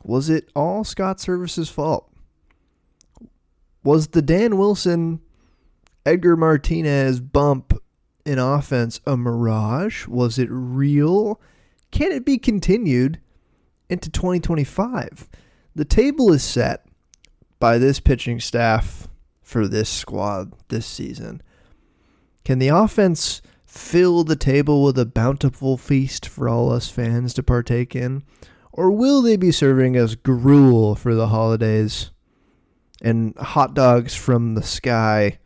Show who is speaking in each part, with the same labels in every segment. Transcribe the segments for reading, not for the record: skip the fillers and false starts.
Speaker 1: Was it all Scott Service's fault? Was the Dan Wilson, Edgar Martinez bump in offense a mirage? Was it real? Can it be continued into 2025? The table is set by this pitching staff for this squad this season. Can the offense fill the table with a bountiful feast for all us fans to partake in? Or will they be serving us gruel for the holidays and hot dogs from the sky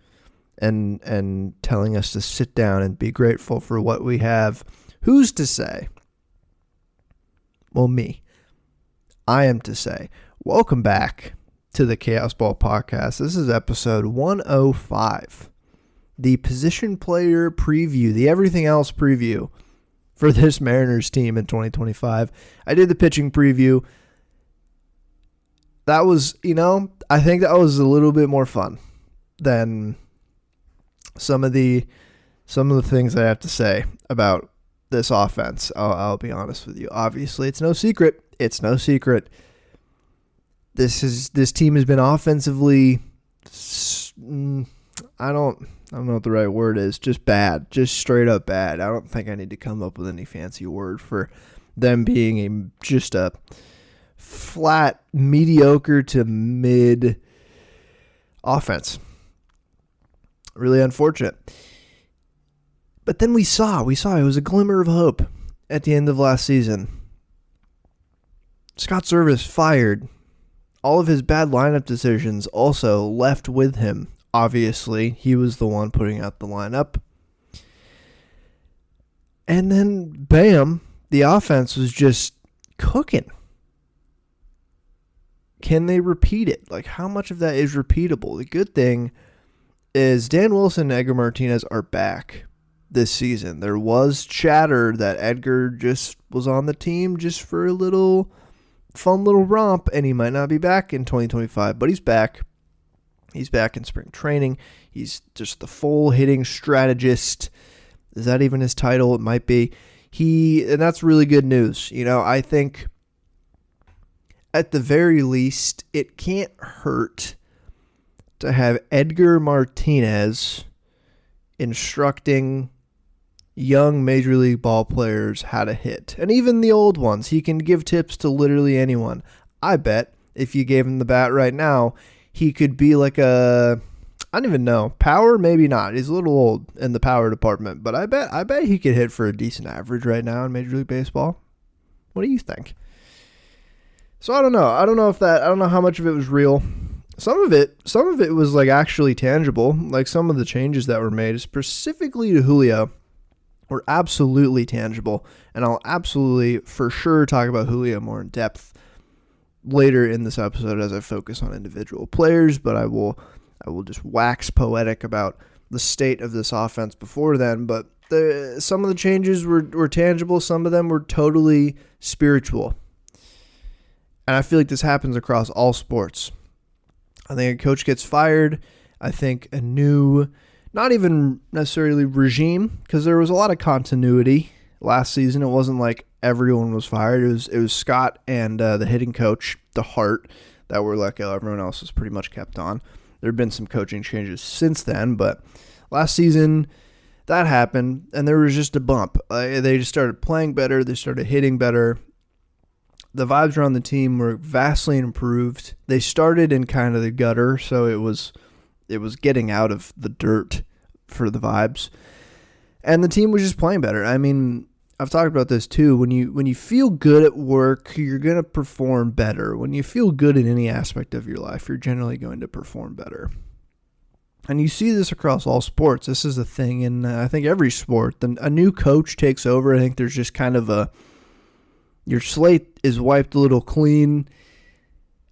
Speaker 1: and telling us to sit down and be grateful for what we have? Who's to say? Well, me. I am to say. Welcome back to the Chaos Ball Podcast. This is episode 105. The position player preview, the everything else preview for this Mariners team in 2025. I did the pitching preview. That was, I think that was a little bit more fun than some of the things I have to say about this offense. I'll be honest with you. Obviously, it's no secret. This team has been offensively, I don't know what the right word is, just bad, just straight up bad. I don't think I need to come up with any fancy word for them being just a flat, mediocre to mid offense. Really unfortunate. But then we saw it was a glimmer of hope at the end of last season. Scott Service fired. All of his bad lineup decisions also left with him. Obviously, he was the one putting out the lineup. And then, bam, the offense was just cooking. Can they repeat it? Like, how much of that is repeatable? The good thing is Dan Wilson and Edgar Martinez are back this season. There was chatter that Edgar just was on the team just for a little fun little romp, and he might not be back in 2025, but he's back. He's back in spring training. He's just the full hitting strategist. Is that even his title? It might be. And that's really good news. I think at the very least, it can't hurt to have Edgar Martinez instructing young Major League ball players how to hit. And even the old ones. He can give tips to literally anyone. I bet if you gave him the bat right now, he could be like I don't even know. Power, maybe not. He's a little old in the power department, but I bet he could hit for a decent average right now in Major League Baseball. What do you think? So I don't know. I don't know how much of it was real. Some of it was like actually tangible. Like some of the changes that were made, specifically to Julio, were absolutely tangible. And I'll absolutely for sure talk about Julio more in depth later in this episode as I focus on individual players, but I will just wax poetic about the state of this offense before then. But some of the changes were tangible. Some of them were totally spiritual. And I feel like this happens across all sports. I think a coach gets fired. I think a new, not even necessarily regime, because there was a lot of continuity last season. It wasn't like everyone was fired. It was Scott and the hitting coach, DeHart, that were let go. Everyone else was pretty much kept on. There have been some coaching changes since then, but last season that happened, and there was just a bump. They just started playing better. They started hitting better. The vibes around the team were vastly improved. They started in kind of the gutter, so it was getting out of the dirt for the vibes. And the team was just playing better. I mean, I've talked about this too. When you feel good at work, you're going to perform better. When you feel good in any aspect of your life, you're generally going to perform better. And you see this across all sports. This is a thing in, I think, every sport. A new coach takes over. I think there's just kind of your slate is wiped a little clean.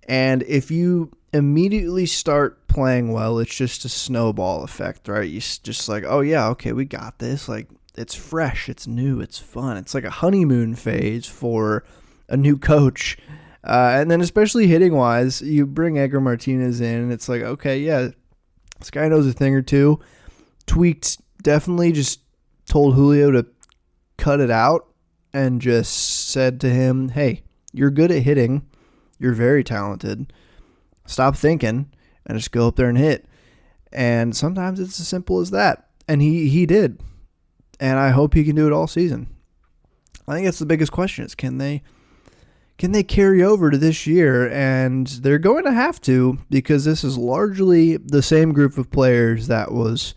Speaker 1: And if you immediately start playing well, it's just a snowball effect, right? You just like, oh yeah, okay, we got this. Like, it's fresh, it's new, it's fun. It's like a honeymoon phase for a new coach. And then especially hitting wise, you bring Edgar Martinez in and it's like, okay, yeah, this guy knows a thing or two. Tweaked, definitely just told Julio to cut it out and just said to him, hey, you're good at hitting. You're very talented. Stop thinking and just go up there and hit. And sometimes it's as simple as that. And he did. And I hope he can do it all season. I think that's the biggest question is can they carry over to this year? And they're going to have to, because this is largely the same group of players that was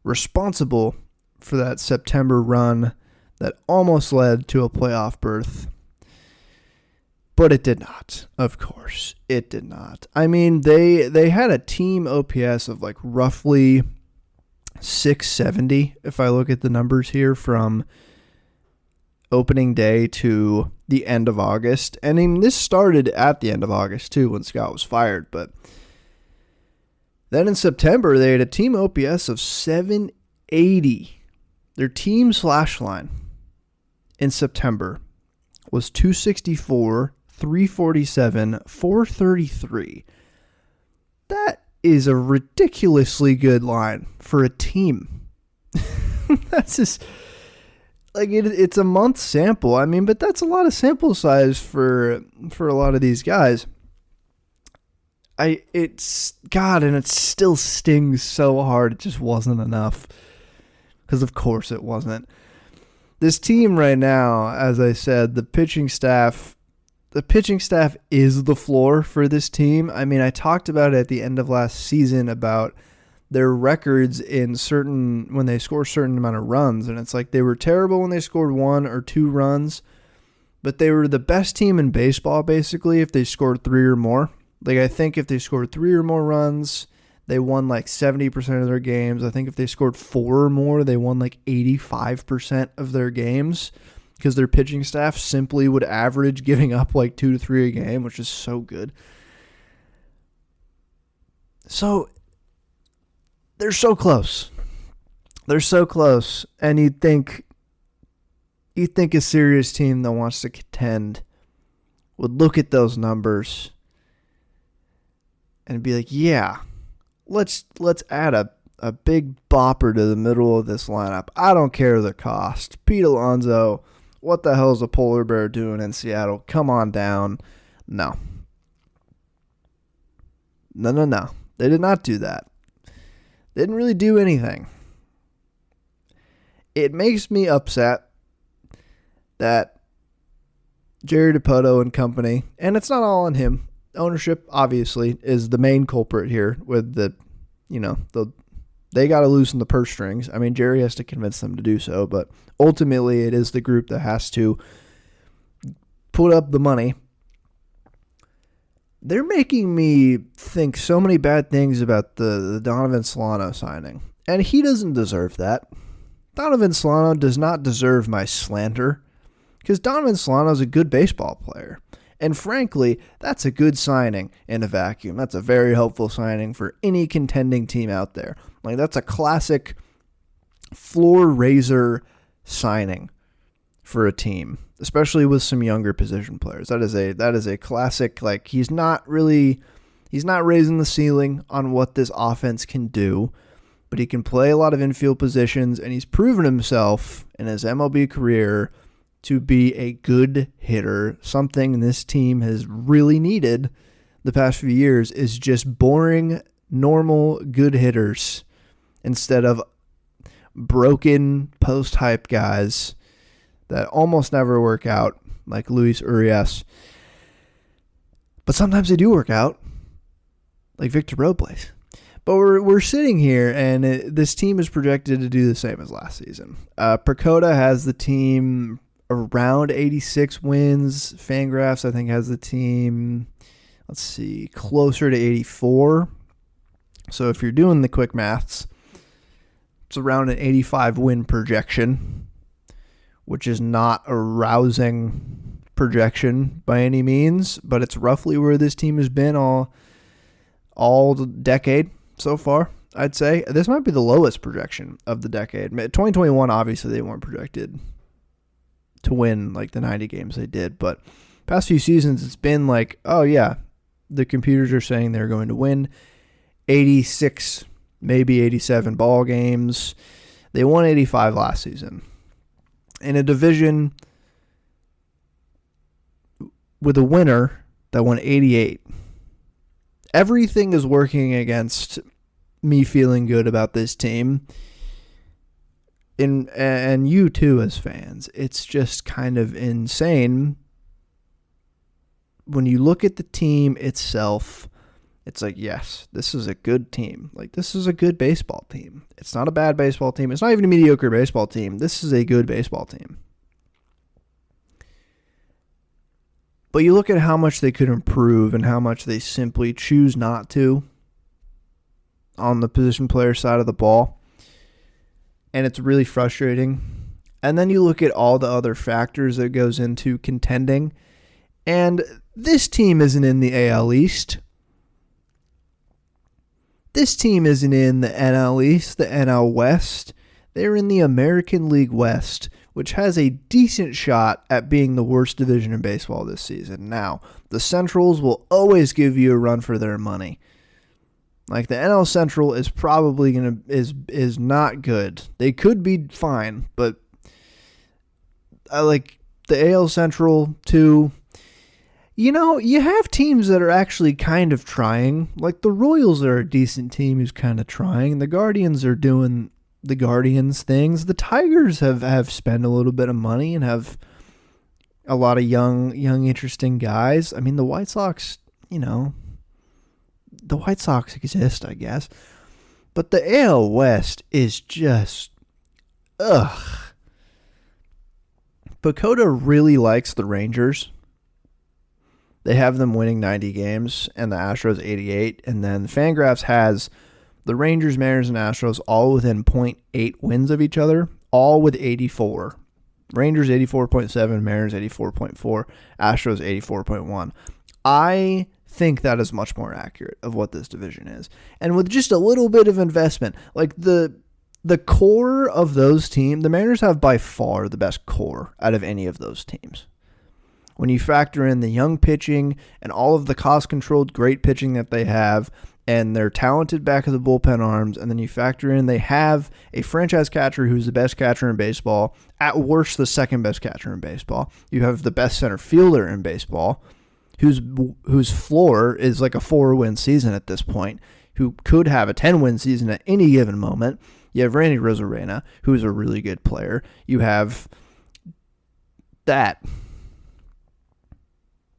Speaker 1: responsible for that September run that almost led to a playoff berth. But it did not, of course. It did not. I mean, they had a team OPS of like roughly 670, if I look at the numbers here from opening day to the end of August. And I mean, this started at the end of August, too, when Scott was fired. But then in September, they had a team OPS of 780. Their team slash line in September was 264, 347, 433. That is a ridiculously good line for a team. That's just like it's a month sample. I mean, but that's a lot of sample size for a lot of these guys. And it still stings so hard. It just wasn't enough. Because of course it wasn't. This team right now, as I said, the pitching staff is the floor for this team. I mean, I talked about it at the end of last season about their records when they score a certain amount of runs. And it's like they were terrible when they scored 1 or 2 runs, but they were the best team in baseball, basically, if they scored 3 or more. Like, I think if they scored 3 or more runs, they won like 70% of their games. I think if they scored 4 or more, they won like 85% of their games because their pitching staff simply would average giving up like 2 to 3 a game, which is so good. So they're so close. They're so close. And you'd think a serious team that wants to contend would look at those numbers and be like, yeah, let's add a big bopper to the middle of this lineup. I don't care the cost. Pete Alonso, what the hell is a polar bear doing in Seattle? Come on down. No. They did not do that. They didn't really do anything. It makes me upset that Jerry Dipoto and company, and it's not all on him. Ownership, obviously, is the main culprit here with they got to loosen the purse strings. I mean, Jerry has to convince them to do so, but ultimately it is the group that has to put up the money. They're making me think so many bad things about the Donovan Solano signing, and he doesn't deserve that. Donovan Solano does not deserve my slander because Donovan Solano is a good baseball player. And frankly, that's a good signing in a vacuum. That's a very helpful signing for any contending team out there. Like, that's a classic floor raiser signing for a team, especially with some younger position players. That is a classic. Like, he's not raising the ceiling on what this offense can do, but he can play a lot of infield positions, and he's proven himself in his MLB career to be a good hitter. Something this team has really needed the past few years is just boring, normal, good hitters instead of broken post-hype guys that almost never work out, like Luis Urias. But sometimes they do work out, like Victor Robles. But we're sitting here, and this team is projected to do the same as last season. Percoda has the team around 86 wins. Fangraphs, I think, has the team, closer to 84. So if you're doing the quick maths, it's around an 85 win projection, which is not a rousing projection by any means, but it's roughly where this team has been all the decade so far, I'd say. This might be the lowest projection of the decade. 2021, obviously, they weren't projected to win like the 90 games they did, but past few seasons it's been like, oh yeah, the computers are saying they're going to win 86, maybe 87 ball games. They won 85 last season in a division with a winner that won 88. Everything is working against me feeling good about this team. And you too as fans. It's just kind of insane. When you look at the team itself, it's like, yes, this is a good team. Like, this is a good baseball team. It's not a bad baseball team. It's not even a mediocre baseball team. This is a good baseball team. But you look at how much they could improve and how much they simply choose not to on the position player side of the ball. And it's really frustrating. And then you look at all the other factors that goes into contending. And this team isn't in the AL East. This team isn't in the NL East, the NL West. They're in the American League West, which has a decent shot at being the worst division in baseball this season. Now, the Centrals will always give you a run for their money. Like, the NL Central is probably is not good. They could be fine, but I like the AL Central too. You know, you have teams that are actually kind of trying. Like, the Royals are a decent team who's kind of trying. The Guardians are doing the Guardians things. The Tigers have spent a little bit of money and have a lot of young interesting guys. I mean, the White Sox, the White Sox exist, I guess. But the AL West is just, ugh. Pacoda really likes the Rangers. They have them winning 90 games and the Astros 88. And then Fangraphs has the Rangers, Mariners, and Astros all within .8 wins of each other, all with 84. Rangers 84.7, Mariners 84.4, Astros 84.1. I think that is much more accurate of what this division is. And with just a little bit of investment, like the core of those teams, the Mariners have by far the best core out of any of those teams. When you factor in the young pitching and all of the cost-controlled great pitching that they have, and their talented back of the bullpen arms, and then you factor in they have a franchise catcher who's the best catcher in baseball, at worst the second best catcher in baseball. You have the best center fielder in baseball, whose floor is like a 4-win season at this point, who could have a 10-win season at any given moment. You have Randy Rosarena, who's a really good player. You have that.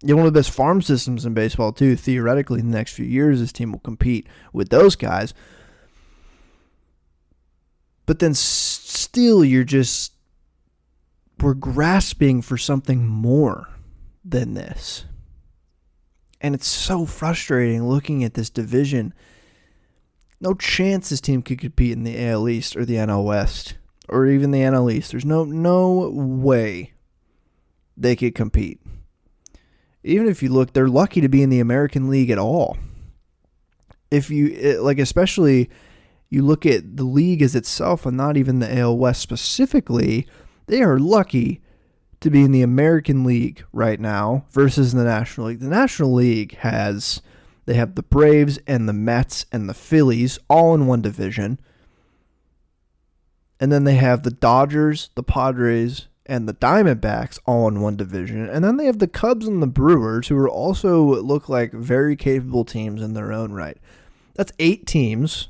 Speaker 1: You have one of the best farm systems in baseball, too. Theoretically, in the next few years, this team will compete with those guys. But then still, we're grasping for something more than this. And it's so frustrating looking at this division. No chance this team could compete in the AL East or the NL West or even the NL East. There's no way they could compete. Even if you look, they're lucky to be in the American League at all. If you, especially you look at the league as itself and not even the AL West specifically, they are lucky to be in the American League right now versus the National League. The National League they have the Braves and the Mets and the Phillies all in one division. And then they have the Dodgers, the Padres, and the Diamondbacks all in one division. And then they have the Cubs and the Brewers, who are also look like very capable teams in their own right. That's 8 teams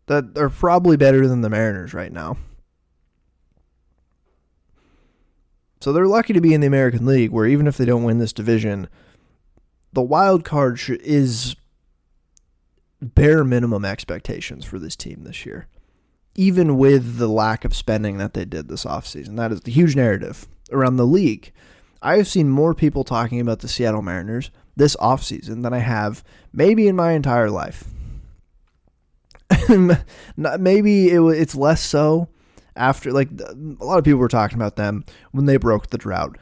Speaker 1: that are probably better than the Mariners right now. So they're lucky to be in the American League, where even if they don't win this division, the wild card is bare minimum expectations for this team this year. Even with the lack of spending that they did this offseason. That is the huge narrative around the league. I have seen more people talking about the Seattle Mariners this offseason than I have maybe in my entire life. Maybe it's less so after, a lot of people were talking about them when they broke the drought.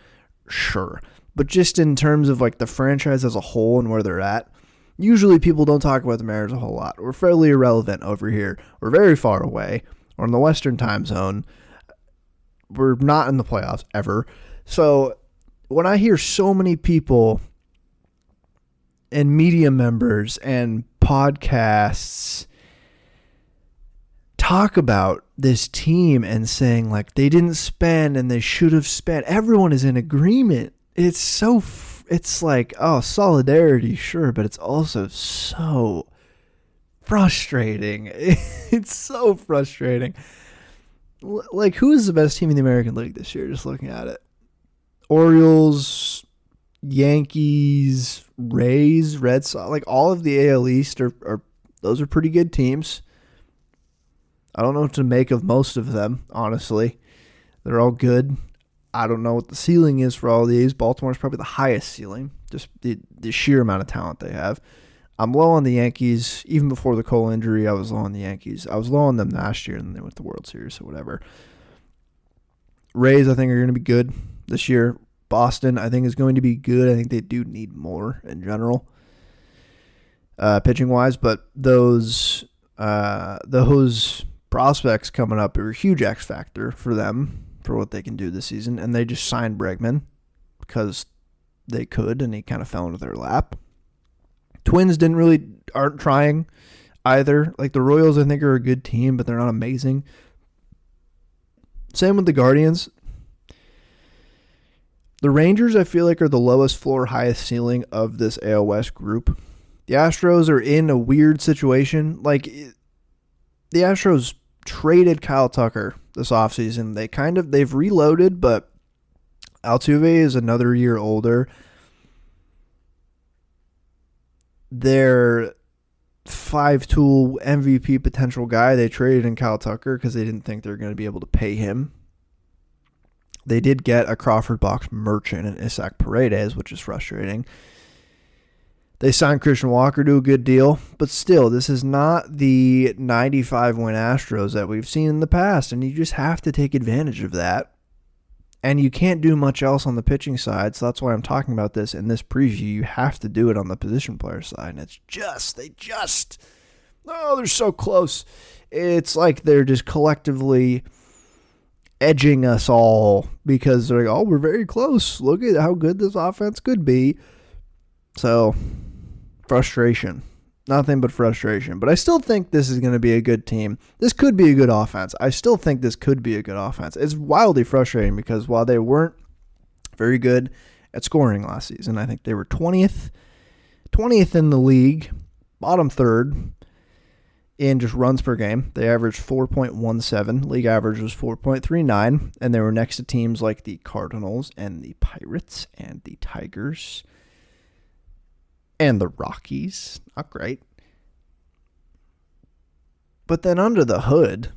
Speaker 1: Sure. But just in terms of, the franchise as a whole and where they're at, usually people don't talk about the Mariners a whole lot. We're fairly irrelevant over here. We're very far away. We're in the Western time zone. We're not in the playoffs ever. So when I hear so many people and media members and podcasts talk about this team and saying they didn't spend and they should have spent, everyone is in agreement. it's like, oh, solidarity, sure, but it's also so frustrating. It's so frustrating. Like, who is the best team in the American League this year? Just looking at it. Orioles, Yankees, Rays, Red Sox, like all of the AL East are those are pretty good teams. I don't know what to make of most of them, honestly. They're all good. I don't know what the ceiling is for all of these. Baltimore's probably the highest ceiling, just the sheer amount of talent they have. I'm low on the Yankees. Even before the Cole injury, I was low on the Yankees. I was low on them last year, and then they went to the World Series or whatever. Rays, I think, are going to be good this year. Boston, I think, is going to be good. I think they do need more in general, pitching-wise. But those prospects coming up are a huge X factor for them, for what they can do this season. And they just signed Bregman because they could, and he kind of fell into their lap. Twins aren't trying either. Like, the Royals, I think, are a good team, but they're not amazing. Same with the Guardians. The Rangers, I feel like, are the lowest floor, highest ceiling of this AL West group. The Astros are in a weird situation. Like, the Astros traded Kyle Tucker this offseason. They've reloaded, but Altuve is another year older. Their 5-tool MVP potential guy, they traded in Kyle Tucker because they didn't think they were going to be able to pay him. They did get a Crawford Box merchant and Isaac Paredes, which is frustrating. They signed Christian Walker to a good deal, but still, this is not the 95-win Astros that we've seen in the past, and you just have to take advantage of that. And you can't do much else on the pitching side, so that's why I'm talking about this in this preview. You have to do it on the position player side, and they're so close. It's like they're just collectively edging us all because they're like, oh, we're very close. Look at how good this offense could be. So, frustration. Nothing but frustration. But I still think this is going to be a good team. This could be a good offense. I still think this could be a good offense. It's wildly frustrating because while they weren't very good at scoring last season, I think they were 20th in the league, bottom third in just runs per game. They averaged 4.17. League average was 4.39. And they were next to teams like the Cardinals and the Pirates and the Tigers and the Rockies. Not great. But then under the hood,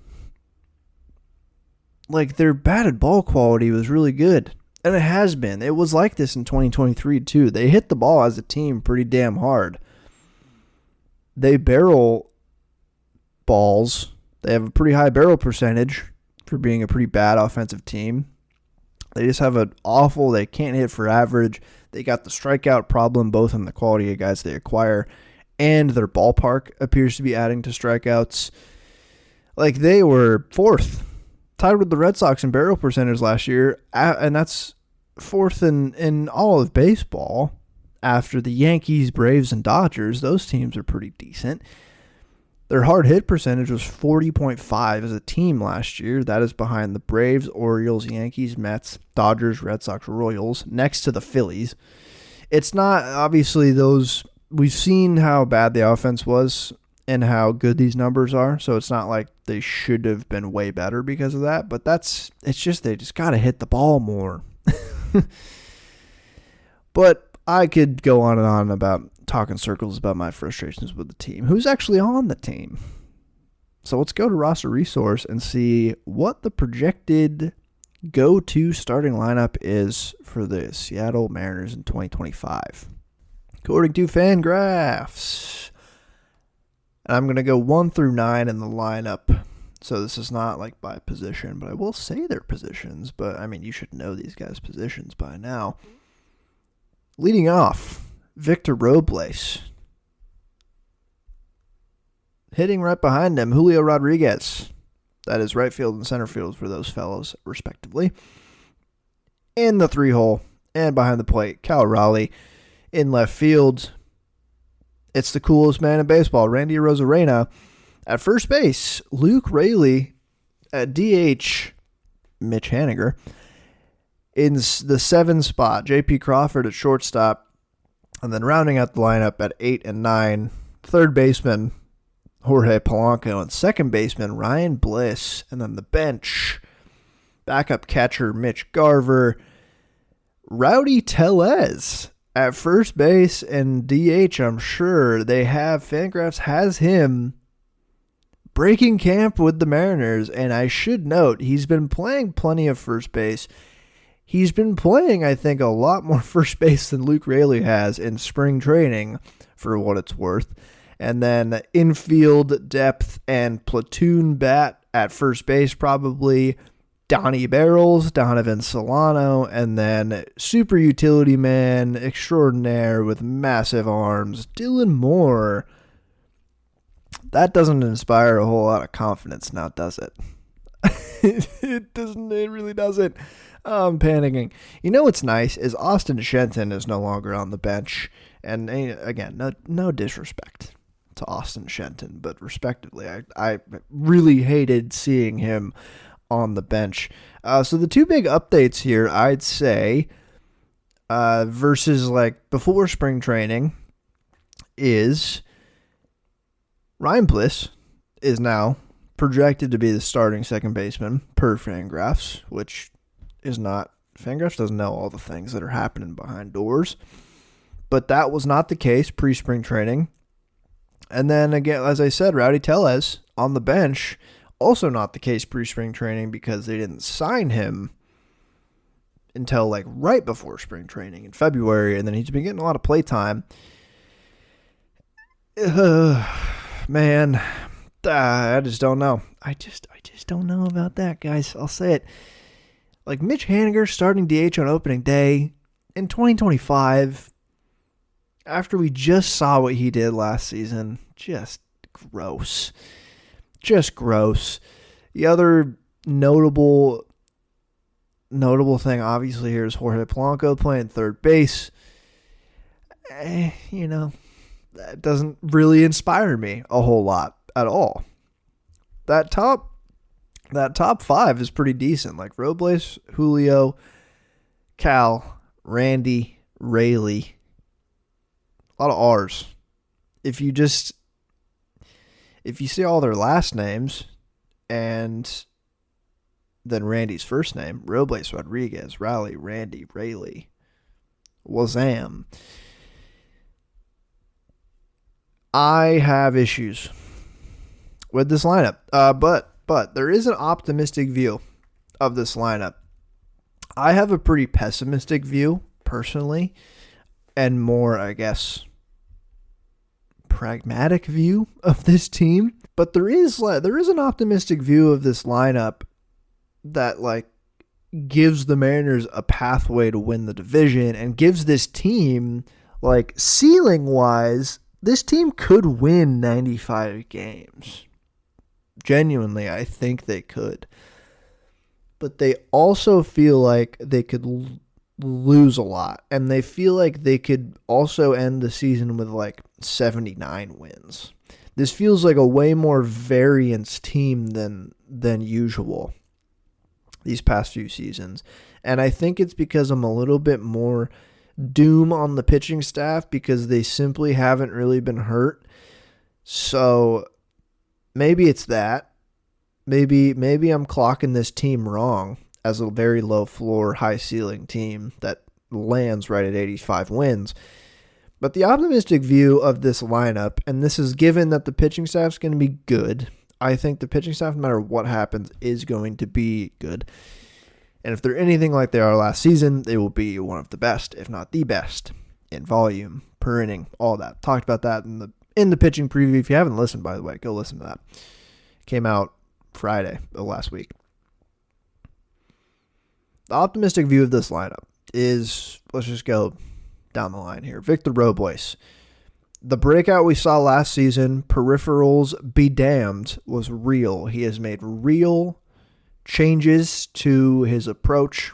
Speaker 1: like, their batted ball quality was really good. And it has been. It was like this in 2023 too. They hit the ball as a team pretty damn hard. They barrel balls. They have a pretty high barrel percentage for being a pretty bad offensive team. They just have they can't hit for average. They got the strikeout problem both in the quality of guys they acquire and their ballpark appears to be adding to strikeouts. Like, they were fourth, tied with the Red Sox in barrel percentage last year, and that's fourth in all of baseball after the Yankees, Braves, and Dodgers. Those teams are pretty decent. Their hard hit percentage was 40.5 as a team last year. That is behind the Braves, Orioles, Yankees, Mets, Dodgers, Red Sox, Royals, next to the Phillies. It's not, obviously, those, we've seen how bad the offense was and how good these numbers are, so it's not like they should have been way better because of that, but it's just they just got to hit the ball more. But I could go on and on about talking circles about my frustrations with the team. Who's actually on the team? So let's go to roster resource and see what the projected go-to starting lineup is for the Seattle Mariners in 2025. According to Fangraphs. And I'm going to go 1 through 9 in the lineup. So this is not like by position, but I will say their positions. But, I mean, you should know these guys' positions by now. Leading off, Victor Robles. Hitting right behind him, Julio Rodriguez. That is right field and center field for those fellows, respectively. In the 3-hole and behind the plate, Cal Raleigh. In left field, it's the coolest man in baseball, Randy Arozarena. At first base, Luke Raley. At DH, Mitch Haniger. In the 7 spot, J.P. Crawford at shortstop. And then rounding out the lineup at 8 and 9, third baseman Jorge Polanco and second baseman Ryan Bliss. And then the bench, backup catcher Mitch Garver, Rowdy Tellez at first base and DH. I'm sure they have, Fangraphs has him breaking camp with the Mariners. And I should note, he's been playing plenty of first base. He's been playing, I think, a lot more first base than Luke Raley has in spring training, for what it's worth. And then infield depth and platoon bat at first base, probably Donnie Barrels, Donovan Solano, and then super utility man extraordinaire with massive arms, Dylan Moore. That doesn't inspire a whole lot of confidence now, does it? It doesn't. It really doesn't. I'm panicking. You know what's nice is Austin Shenton is no longer on the bench. And again, no disrespect to Austin Shenton, but respectively, I really hated seeing him on the bench. So the two big updates here, I'd say, versus like before spring training, is Ryan Bliss is now projected to be the starting second baseman per Fangraphs, which is not, Fangraphs doesn't know all the things that are happening behind doors, but that was not the case pre-spring training. And then again, as I said, Rowdy Tellez on the bench, also not the case pre-spring training because they didn't sign him until like right before spring training in February, and then he's been getting a lot of play time. Man, I just don't know. I just don't know about that, guys. I'll say it. Like Mitch Haniger starting DH on opening day in 2025, after we just saw what he did last season, just gross. Just gross. The other notable thing, obviously, here is Jorge Polanco playing third base. That doesn't really inspire me a whole lot at all. That top 5 is pretty decent. Like Robles, Julio, Cal, Randy, Raley. A lot of R's. If you see all their last names and then Randy's first name, Robles, Rodriguez, Raleigh, Randy, Raley, Wazam. I have issues with this lineup. But there is an optimistic view of this lineup. I have a pretty pessimistic view, personally, and more, I guess, pragmatic view of this team. But there is an optimistic view of this lineup that like gives the Mariners a pathway to win the division and gives this team, like, ceiling wise, this team could win 95 games. Genuinely, I think they could. But they also feel like they could lose a lot. And they feel like they could also end the season with like 79 wins. This feels like a way more variance team than usual these past few seasons. And I think it's because I'm a little bit more doom on the pitching staff because they simply haven't really been hurt. So maybe it's that. Maybe I'm clocking this team wrong as a very low floor, high ceiling team that lands right at 85 wins. But the optimistic view of this lineup, and this is given that the pitching staff is going to be good. I think the pitching staff, no matter what happens, is going to be good. And if they're anything like they are last season, they will be one of the best, if not the best, in volume, per inning, all that. Talked about that in the pitching preview. If you haven't listened, by the way, go listen to that. Came out Friday of last week. The optimistic view of this lineup is, let's just go down the line here. Victor Robles. The breakout we saw last season, peripherals be damned, was real. He has made real changes to his approach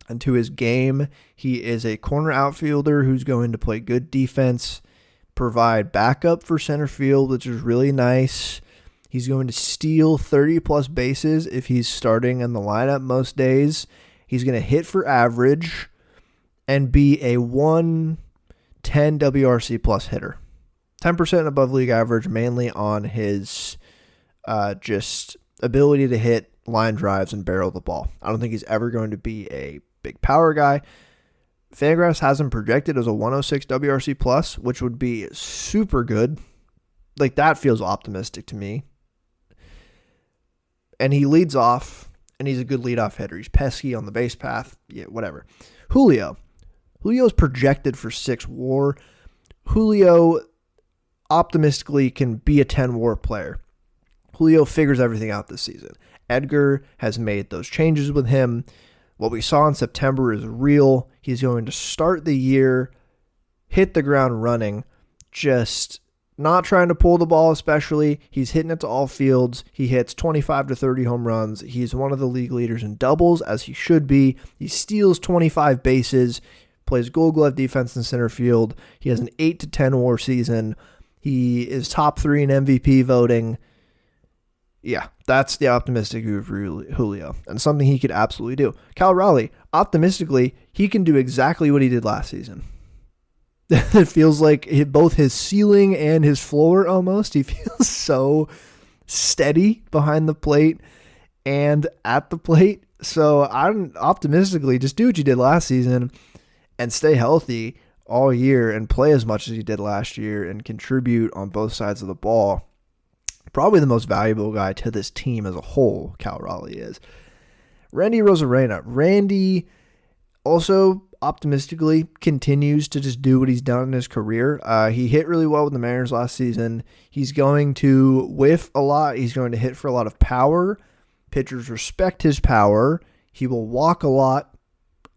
Speaker 1: and to his game. He is a corner outfielder who's going to play good defense, provide backup for center field, which is really nice. He's going to steal 30-plus bases if he's starting in the lineup most days. He's going to hit for average and be a 110 WRC plus hitter. 10% above league average, mainly on his just ability to hit line drives and barrel the ball. I don't think he's ever going to be a big power guy. Fangraphs has him projected as a 106 WRC plus, which would be super good. Like, that feels optimistic to me. And he leads off, and he's a good leadoff hitter. He's pesky on the base path. Yeah, whatever. Julio's projected for 6 WAR. Julio optimistically can be a 10 WAR player. Julio figures everything out this season. Edgar has made those changes with him. What we saw in September is real. He's going to start the year, hit the ground running, just not trying to pull the ball especially. He's hitting it to all fields. He hits 25 to 30 home runs. He's one of the league leaders in doubles, as he should be. He steals 25 bases, plays Gold Glove defense in center field. He has an 8 to 10 WAR season. He is top 3 in MVP voting. Yeah, that's the optimistic view of Julio, and something he could absolutely do. Cal Raleigh, optimistically, he can do exactly what he did last season. It feels like both his ceiling and his floor almost. He feels so steady behind the plate and at the plate. So I'm optimistically, just do what you did last season and stay healthy all year and play as much as you did last year and contribute on both sides of the ball. Probably the most valuable guy to this team as a whole, Cal Raleigh is. Randy Rosarena. Randy also optimistically continues to just do what he's done in his career. He hit really well with the Mariners last season. He's going to whiff a lot. He's going to hit for a lot of power. Pitchers respect his power. He will walk a lot,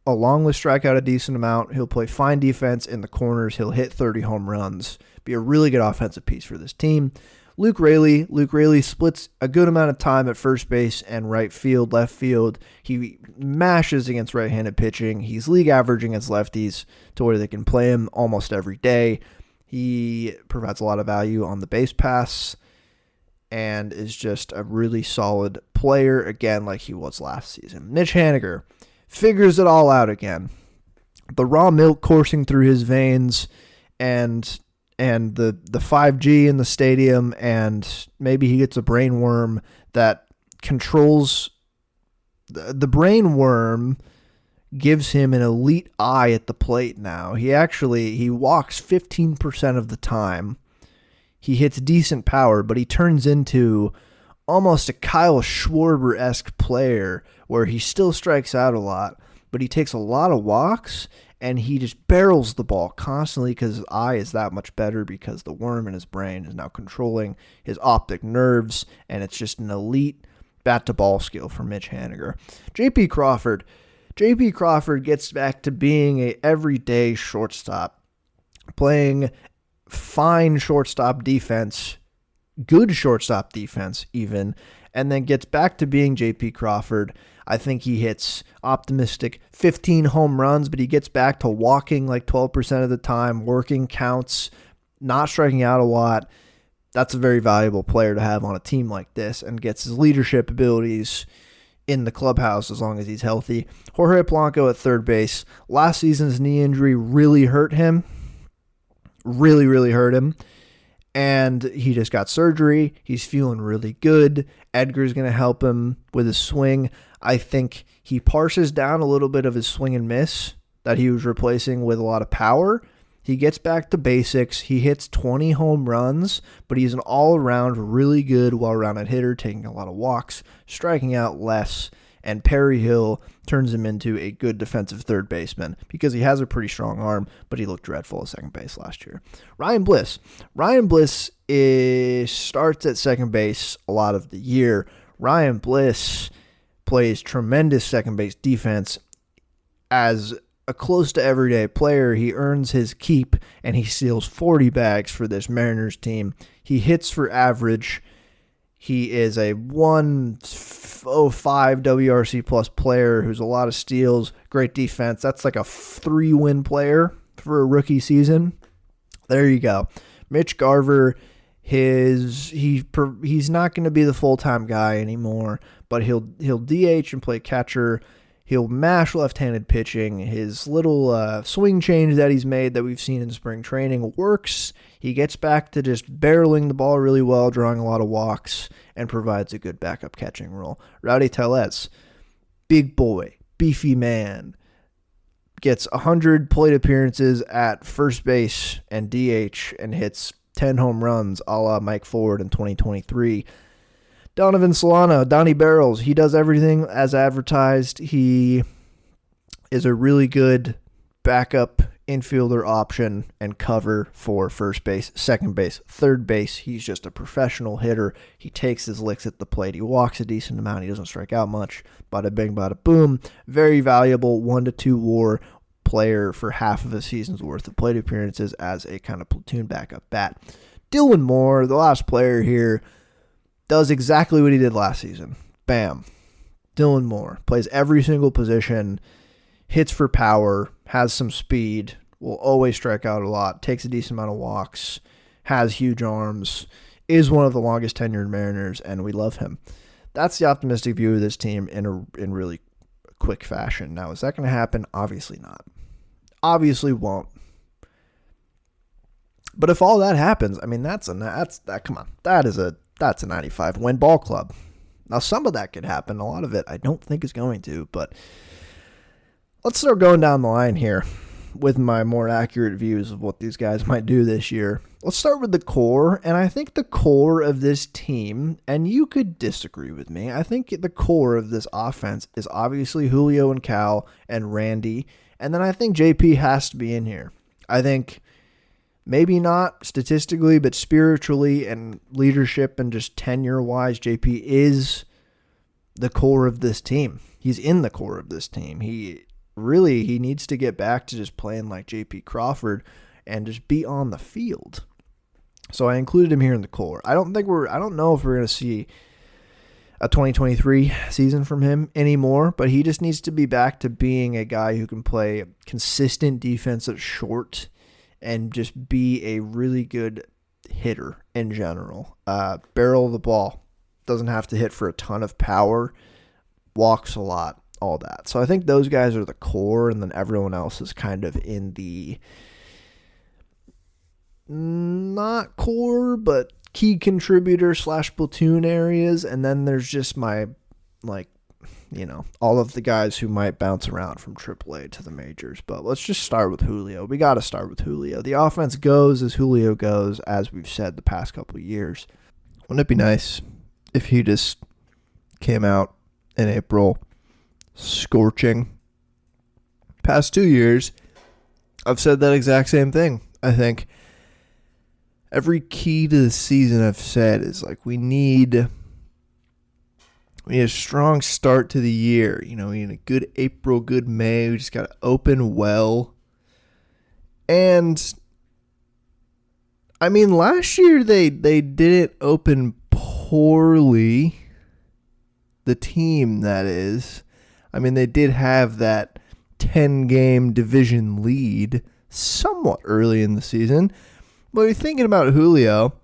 Speaker 1: along with strike out a decent amount. He'll play fine defense in the corners. He'll hit 30 home runs. Be a really good offensive piece for this team. Luke Raley splits a good amount of time at first base and right field, left field. He mashes against right-handed pitching. He's league average against lefties to where they can play him almost every day. He provides a lot of value on the base pass and is just a really solid player, again, like he was last season. Mitch Haniger figures it all out again. The raw milk coursing through his veins and the 5G in the stadium, and maybe he gets a brain worm that controls the brain worm gives him an elite eye at the plate now. He walks 15% of the time. He hits decent power, but he turns into almost a Kyle Schwarber-esque player where he still strikes out a lot, but he takes a lot of walks and he just barrels the ball constantly because his eye is that much better because the worm in his brain is now controlling his optic nerves, and it's just an elite bat-to-ball skill for Mitch Haniger. J.P. Crawford gets back to being a everyday shortstop, playing fine shortstop defense, good shortstop defense even, and then gets back to being J.P. Crawford. I think he hits optimistic 15 home runs, but he gets back to walking like 12% of the time, working counts, not striking out a lot. That's a very valuable player to have on a team like this, and gets his leadership abilities in the clubhouse as long as he's healthy. Jorge Polanco at third base. Last season's knee injury really hurt him. Really hurt him. And he just got surgery. He's feeling really good. Edgar's going to help him with his swing. I think he parses down a little bit of his swing and miss that he was replacing with a lot of power. He gets back to basics. He hits 20 home runs, but he's an all-around really good, well-rounded hitter, taking a lot of walks, striking out less, and Perry Hill turns him into a good defensive third baseman because he has a pretty strong arm, but he looked dreadful at second base last year. Ryan Bliss starts at second base a lot of the year. Ryan Bliss plays tremendous second base defense. As a close to everyday player, he earns his keep, and he steals 40 bags for this Mariners team. He hits for average. He is a 105 WRC plus player who's a lot of steals, great defense. That's like a 3-win player for a rookie season. There you go. Mitch Garver, he's not going to be the full-time guy anymore, but he'll DH and play catcher. He'll mash left-handed pitching. His little swing change that he's made that we've seen in spring training works. He gets back to just barreling the ball really well, drawing a lot of walks, and provides a good backup catching role. Rowdy Tellez, big boy, beefy man, gets 100 plate appearances at first base and DH and hits 10 home runs a la Mike Ford in 2023. Donovan Solano, Donnie Barrels, he does everything as advertised. He is a really good backup infielder option and cover for first base, second base, third base. He's just a professional hitter. He takes his licks at the plate. He walks a decent amount. He doesn't strike out much. Bada bing, bada boom. Very valuable 1 to 2 WAR player for half of a season's worth of plate appearances as a kind of platoon backup bat. Dylan Moore, the last player here, does exactly what he did last season. Bam. Dylan Moore plays every single position, hits for power, has some speed, will always strike out a lot, takes a decent amount of walks, has huge arms, is one of the longest tenured Mariners, and we love him. That's the optimistic view of this team in really quick fashion. Now, is that going to happen? Obviously not. Obviously won't. But if all that happens, I mean, that's come on. That's a 95 win ball club. Now, some of that could happen. A lot of it I don't think is going to, but let's start going down the line here with my more accurate views of what these guys might do this year. Let's start with the core, and I think the core of this team, and you could disagree with me, I think the core of this offense is obviously Julio and Cal and Randy, and then I think JP has to be in here. I think maybe not statistically, but spiritually and leadership and just tenure-wise, JP is the core of this team. He's in the core of this team. He needs to get back to just playing like JP Crawford and just be on the field. So I included him here in the core. I don't know if we're going to see a 2023 season from him anymore, but he just needs to be back to being a guy who can play consistent defense at short and just be a really good hitter in general. Barrel the ball. Doesn't have to hit for a ton of power. Walks a lot. All that. So I think those guys are the core, and then everyone else is kind of in the not core, but key contributor / platoon areas. And then there's just my, all of the guys who might bounce around from AAA to the majors. But let's just start with Julio. We got to start with Julio. The offense goes as Julio goes, as we've said the past couple of years. Wouldn't it be nice if he just came out in April scorching? Past 2 years, I've said that exact same thing. I think every key to the season I've said is like we need a strong start to the year. We need a good April, good May. We just got to open well. And I mean, last year they didn't open poorly. The team, that is. I mean, they did have that 10-game division lead somewhat early in the season. But you're thinking about Julio,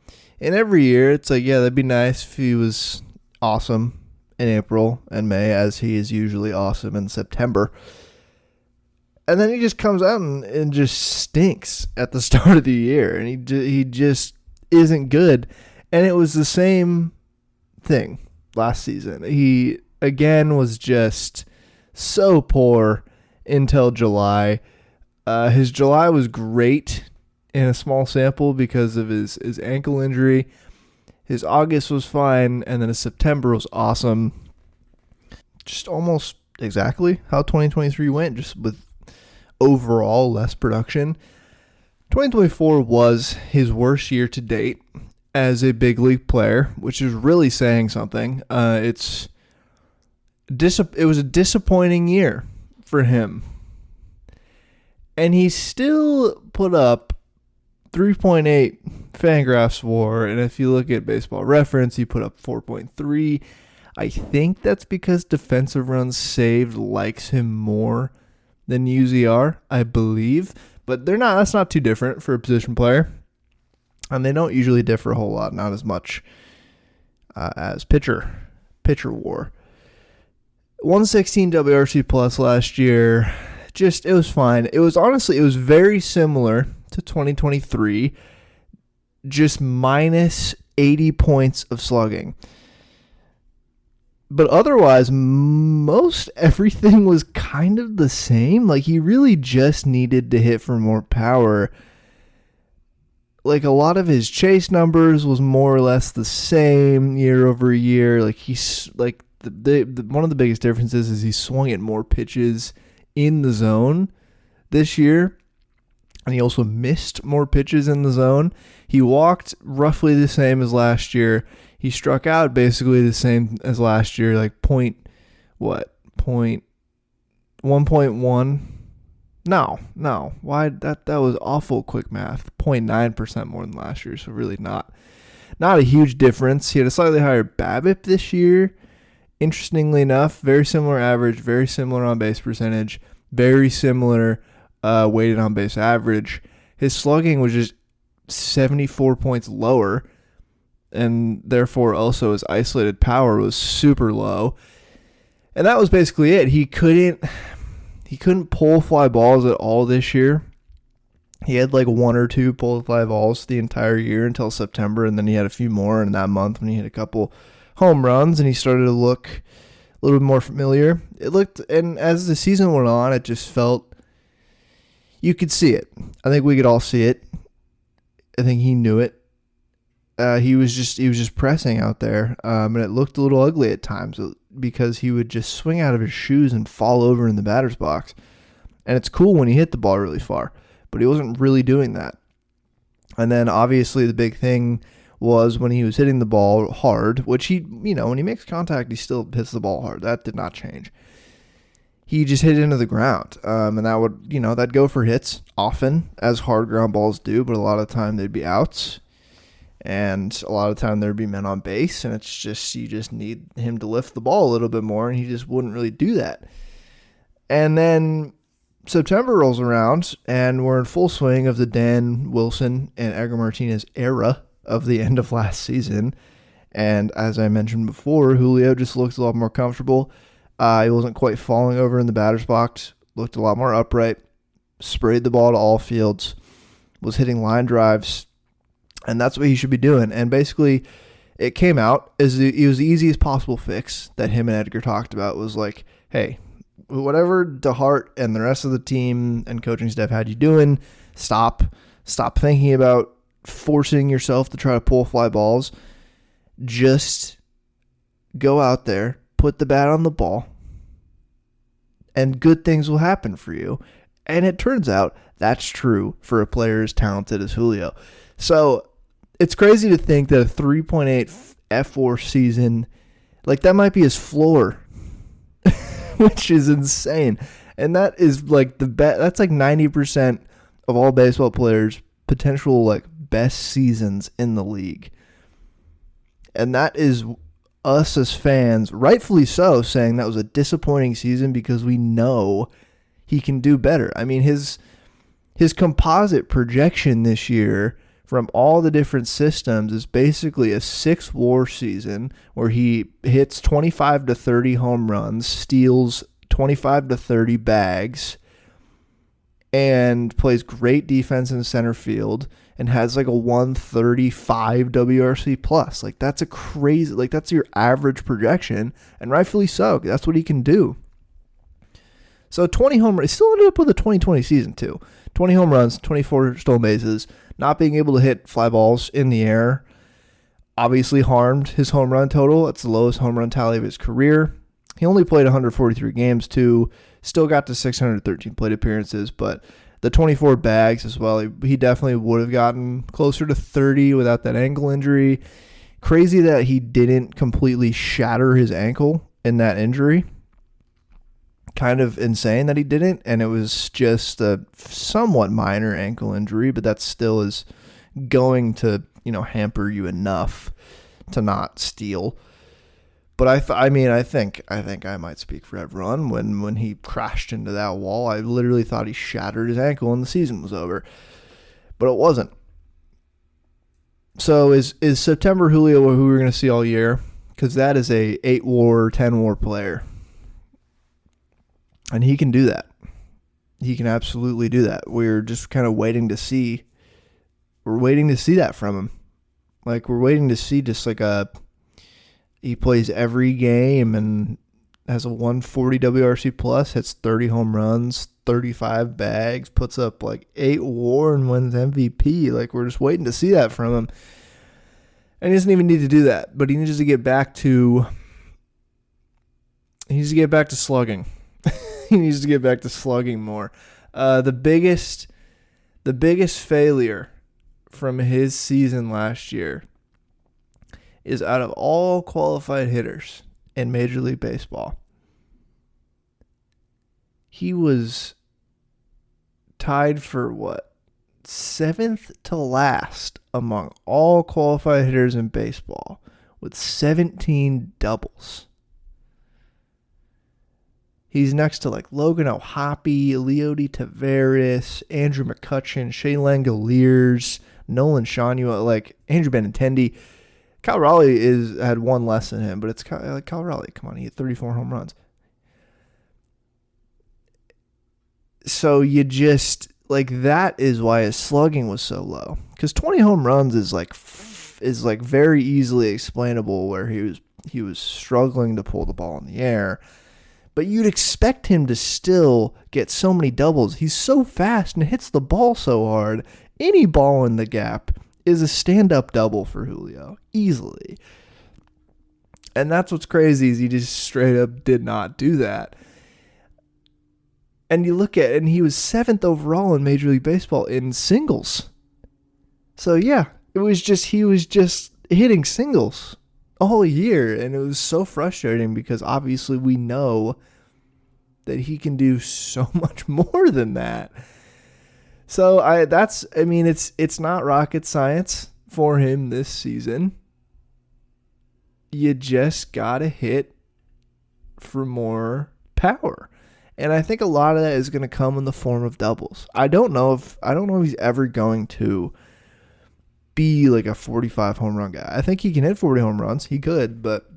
Speaker 1: and every year it's like, yeah, that'd be nice if he was awesome in April and May, as he is usually awesome in September. And then he just comes out and just stinks at the start of the year, and he just isn't good. And it was the same thing last season. He, again, was just so poor until July. His July was great in a small sample because of his ankle injury. His August was fine, and then his September was awesome. Just almost exactly how 2023 went, just with overall less production. 2024 was his worst year to date as a big league player, which is really saying something. It was a disappointing year for him. And he still put up 3.8 Fangraphs WAR, and if you look at Baseball Reference, he put up 4.3. I think that's because defensive runs saved likes him more than UZR, I believe. But that's not too different for a position player. And they don't usually differ a whole lot, not as much as pitcher WAR. 116 WRC plus last year. Just, it was fine. It was very similar to 2023, just minus 80 points of slugging. But otherwise, most everything was kind of the same. Like, he really just needed to hit for more power. Like, a lot of his chase numbers was more or less the same year over year. Like, he's like one of the biggest differences is he swung at more pitches in the zone this year, and he also missed more pitches in the zone. He walked roughly the same as last year. He struck out basically the same as last year, like 1.1. No. Why that was awful quick math. 0.9% more than last year, so really not a huge difference. He had a slightly higher BABIP this year. Interestingly enough, very similar average, very similar on base percentage, very similar weighted on base average. His slugging was just 74 points lower, and therefore also his isolated power was super low. And that was basically it. He couldn't pull fly balls at all this year. He had like one or two pull fly balls the entire year until September, and then he had a few more in that month when he hit a couple home runs and he started to look a little bit more familiar. And as the season went on, it just felt, you could see it. I think we could all see it. I think he knew it. He was just pressing out there, and it looked a little ugly at times because he would just swing out of his shoes and fall over in the batter's box. And it's cool when he hit the ball really far, but he wasn't really doing that. And then obviously the big thing was when he was hitting the ball hard, which when he makes contact, he still hits the ball hard. That did not change. He just hit it into the ground, and that would, that'd go for hits often, as hard ground balls do, but a lot of the time they'd be outs. And a lot of the time there'd be men on base, and it's just, you just need him to lift the ball a little bit more, and he just wouldn't really do that. And then September rolls around, and we're in full swing of the Dan Wilson and Edgar Martinez era of the end of last season. And as I mentioned before, Julio just looks a lot more comfortable. He wasn't quite falling over in the batter's box, looked a lot more upright, sprayed the ball to all fields, was hitting line drives, and that's what he should be doing. And basically, it came out as it was the easiest possible fix that him and Edgar talked about. Was like, hey, whatever DeHart and the rest of the team and coaching staff had you doing, stop thinking about forcing yourself to try to pull fly balls. Just go out there, put the bat on the ball, and good things will happen for you. And it turns out that's true for a player as talented as Julio. So it's crazy to think that a 3.8 F4 season, like that might be his floor, which is insane. And that is like that's like 90% of all baseball players' potential like best seasons in the league. And that is us as fans, rightfully so, saying that was a disappointing season because we know he can do better. I mean, his composite projection this year from all the different systems is basically a 6 WAR season where he hits 25 to 30 home runs, steals 25 to 30 bags, and plays great defense in center field and has like a 135 WRC plus. Like that's a crazy, like that's your average projection, and rightfully so. That's what he can do. So 20 home runs, he still ended up with a 2020 season too. 20 home runs, 24 stolen bases, not being able to hit fly balls in the air obviously harmed his home run total. That's the lowest home run tally of his career. He only played 143 games too, still got to 613 plate appearances, but the 24 bags as well, he definitely would have gotten closer to 30 without that ankle injury. Crazy that he didn't completely shatter his ankle in that injury. Kind of insane that he didn't, and it was just a somewhat minor ankle injury, but that still is going to, hamper you enough to not steal. But I think I might speak for everyone when he crashed into that wall. I literally thought he shattered his ankle and the season was over, but it wasn't. So is September Julio who we're going to see all year? Because that is a 8 WAR, 10 WAR player. And he can do that. He can absolutely do that. We're just kind of waiting to see. We're waiting to see that from him. Like, we're waiting to see just like he plays every game and has a 140 WRC plus, hits 30 home runs, 35 bags, puts up like 8 WAR and wins MVP. Like, we're just waiting to see that from him. And he doesn't even need to do that, but he needs to get back to slugging. He needs to get back to slugging more. The biggest failure from his season last year is out of all qualified hitters in Major League Baseball, he was tied for 7th to last among all qualified hitters in baseball with 17 doubles. He's next to like Logan O'Hoppe, Leody Taveras, Andrew McCutchen, Shea Langoliers, Nolan Shawnewa, like Andrew Benintendi. Cal Raleigh had one less than him, but it's like Cal Raleigh. Come on, he had 34 home runs. So you just like, that is why his slugging was so low. Because 20 home runs is like very easily explainable, where he was struggling to pull the ball in the air. But you'd expect him to still get so many doubles. He's so fast and hits the ball so hard. Any ball in the gap is a stand-up double for Julio, easily. And that's what's crazy, is he just straight up did not do that. And you look at it, and he was 7th overall in Major League Baseball in singles. So yeah, he was just hitting singles all year, and it was so frustrating because obviously we know that he can do so much more than that. So it's not rocket science for him this season. You just gotta hit for more power. And I think a lot of that is going to come in the form of doubles. I don't know if he's ever going to be like a 45 home run guy. I think he can hit 40 home runs. He could, but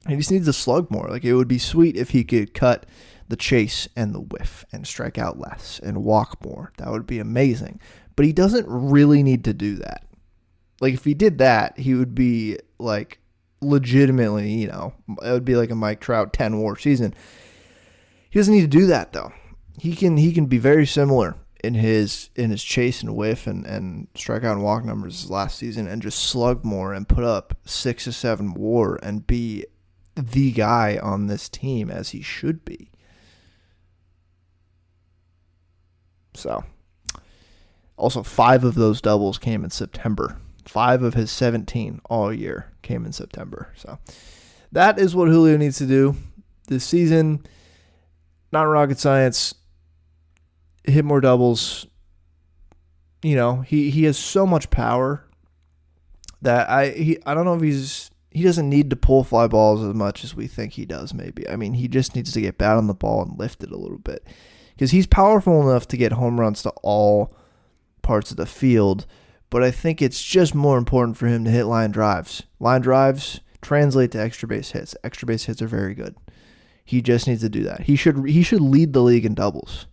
Speaker 1: he just needs to slug more. Like, it would be sweet if he could cut the chase and the whiff and strike out less and walk more. That would be amazing. But he doesn't really need to do that. Like, if he did that, he would be like legitimately, it would be like a Mike Trout 10 WAR season. He doesn't need to do that, though. He can be very similar in his chase and whiff and strikeout and walk numbers last season, and just slug more and put up 6 to 7 WAR and be the guy on this team, as he should be. So, also 5 of those doubles came in September. 5 of his 17 all year came in September. So that is what Julio needs to do this season. Not rocket science. Hit more doubles. He has so much power that I don't know if he doesn't need to pull fly balls as much as we think he does, maybe. I mean, he just needs to get bat on the ball and lift it a little bit, because he's powerful enough to get home runs to all parts of the field. But I think it's just more important for him to hit line drives. Line drives translate to extra base hits. Extra base hits are very good. He just needs to do that. He should lead the league in doubles.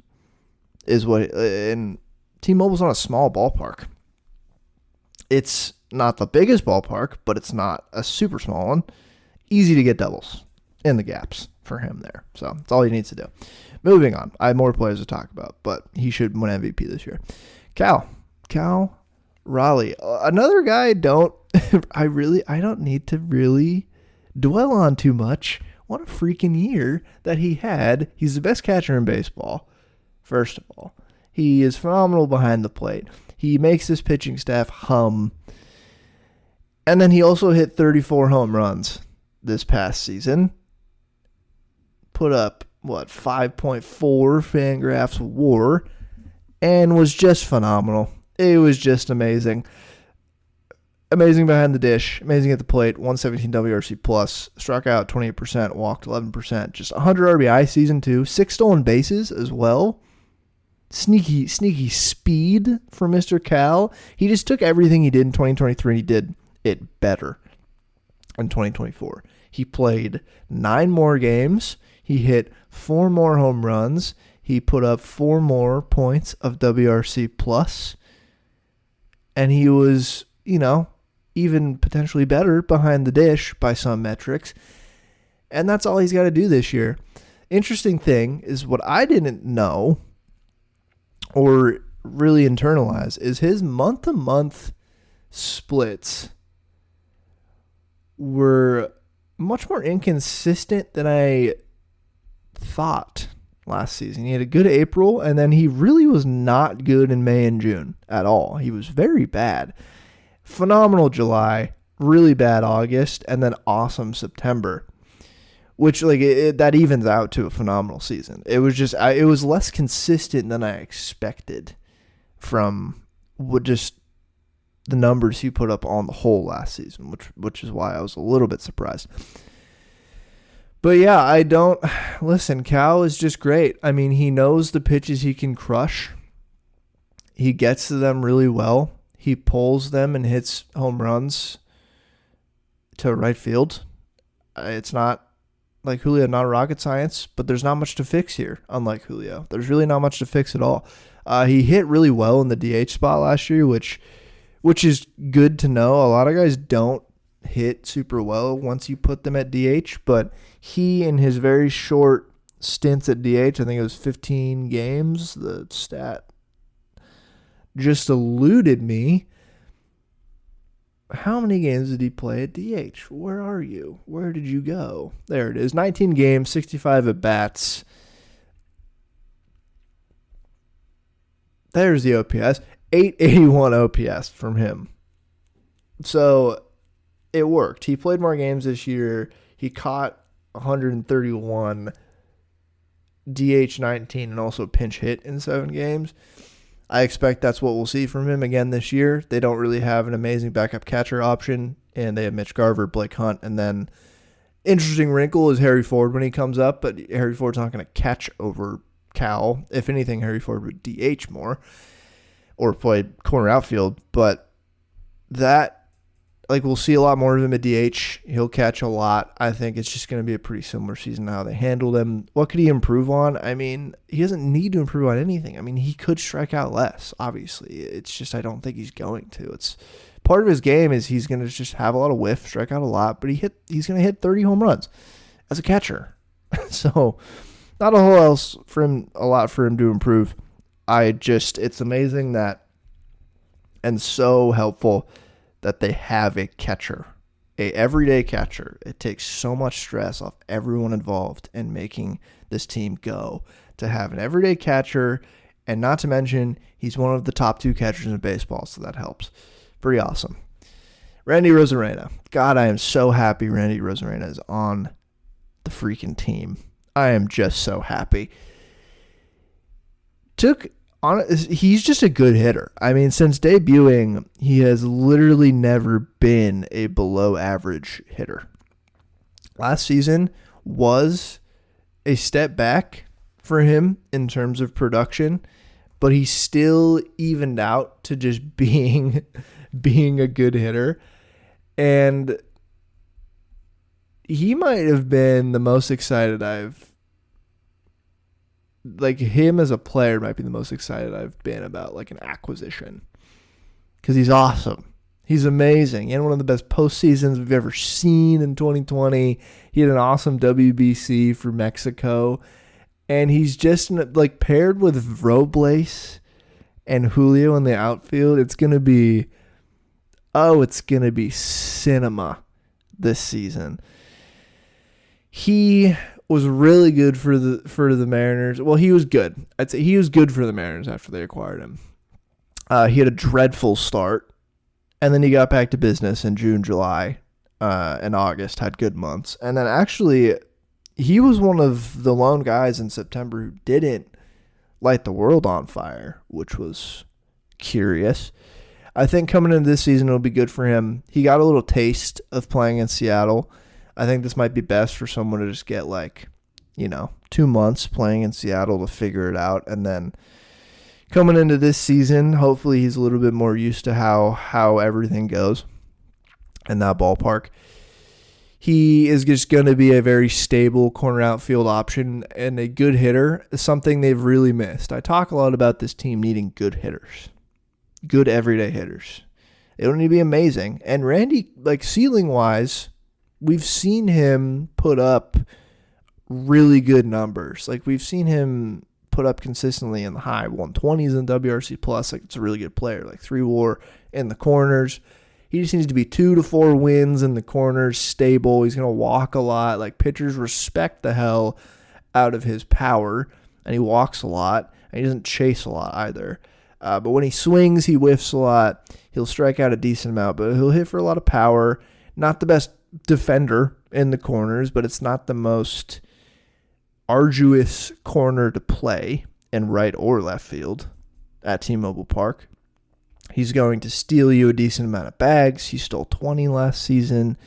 Speaker 1: And T-Mobile's not a small ballpark. It's not the biggest ballpark, but it's not a super small one. Easy to get doubles in the gaps for him there. So that's all he needs to do. Moving on. I have more players to talk about, but he should win MVP this year. Cal Raleigh. Another guy I don't need to really dwell on too much. What a freaking year that he had. He's the best catcher in baseball, first of all. He is phenomenal behind the plate. He makes this pitching staff hum. And then he also hit 34 home runs this past season. Put up, 5.4 Fangraphs WAR, and was just phenomenal. It was just amazing. Amazing behind the dish, amazing at the plate, 117 WRC plus, struck out 28%, walked 11%, just 100 RBI season too, 6 stolen bases as well. Sneaky speed for Mr. Cal. He just took everything he did in 2023 and he did it better in 2024. He played 9 more games. He hit 4 more home runs. He put up 4 more points of WRC plus. And he was, even potentially better behind the dish by some metrics. And that's all he's got to do this year. Interesting thing is what I didn't know or really internalize is his month-to-month splits were much more inconsistent than I thought last season. He had a good April, and then he really was not good in May and June at all. He was very bad. Phenomenal July, really bad August, and then awesome September, which that evens out to a phenomenal season. It was just it was less consistent than I expected from just the numbers he put up on the whole last season, which is why I was a little bit surprised. But yeah, Cal is just great. I mean, he knows the pitches he can crush. He gets to them really well. He pulls them and hits home runs to right field. It's not like Julio, not rocket science, but there's not much to fix here, unlike Julio. There's really not much to fix at all. He hit really well in the DH spot last year, which is good to know. A lot of guys don't hit super well once you put them at DH, but he, in his very short stints at DH, I think it was 15 games, the stat just eluded me. How many games did he play at DH? Where are you? Where did you go? There it is. 19 games, 65 at-bats. There's the OPS. 881 OPS from him. So it worked. He played more games this year. He caught 131, DH 19, and also pinch hit in 7 games. I expect that's what we'll see from him again this year. They don't really have an amazing backup catcher option, and they have Mitch Garver, Blake Hunt, and then interesting wrinkle is Harry Ford when he comes up, but Harry Ford's not going to catch over Cal. If anything, Harry Ford would DH more or play corner outfield, but we'll see a lot more of him at DH. He'll catch a lot. I think it's just going to be a pretty similar season to how they handled him. What could he improve on? I mean, he doesn't need to improve on anything. I mean, he could strike out less, obviously. It's just I don't think he's going to. It's part of his game is he's going to just have a lot of whiff, strike out a lot, but he's going to hit 30 home runs as a catcher. So not a lot for him to improve. It's amazing that, and so helpful that they have a catcher, a everyday catcher. It takes so much stress off everyone involved in making this team go to have an everyday catcher, and not to mention he's one of the top 2 catchers in baseball, so that helps. Pretty awesome. Randy Rosarena. God, I am so happy Randy Rosarena is on the freaking team. I am just so happy. He's just a good hitter. I mean, since debuting, he has literally never been a below average hitter. Last season was a step back for him in terms of production, but he still evened out to just being a good hitter. And he might have been the most excited him as a player might be the most excited I've been about an acquisition, because he's awesome. He's amazing. He had one of the best postseasons we've ever seen in 2020. He had an awesome WBC for Mexico, and he's just paired with Robles and Julio in the outfield. It's gonna be cinema this season. He was really good for the Mariners. Well, he was good. I'd say he was good for the Mariners after they acquired him. He had a dreadful start, and then he got back to business in June, July, and August, had good months. And then actually, he was one of the lone guys in September who didn't light the world on fire, which was curious. I think coming into this season, it'll be good for him. He got a little taste of playing in Seattle. I think this might be best for someone to just get 2 months playing in Seattle to figure it out. And then coming into this season, hopefully he's a little bit more used to how everything goes in that ballpark. He is just going to be a very stable corner outfield option and a good hitter, something they've really missed. I talk a lot about this team needing good hitters, good everyday hitters. They don't need to be amazing. And Randy, like ceiling-wise, we've seen him put up really good numbers. Like we've seen him put up consistently in the high 120s in WRC plus. Like it's a really good player. Like 3 WAR in the corners. He just needs to be 2 to 4 wins in the corners, stable. He's going to walk a lot. Like pitchers respect the hell out of his power, and he walks a lot, and he doesn't chase a lot either. But when he swings, he whiffs a lot. He'll strike out a decent amount, but he'll hit for a lot of power. Not the best defender in the corners, but it's not the most arduous corner to play in right or left field at T-Mobile Park. He's going to steal you a decent amount of bags. He stole 20 last season.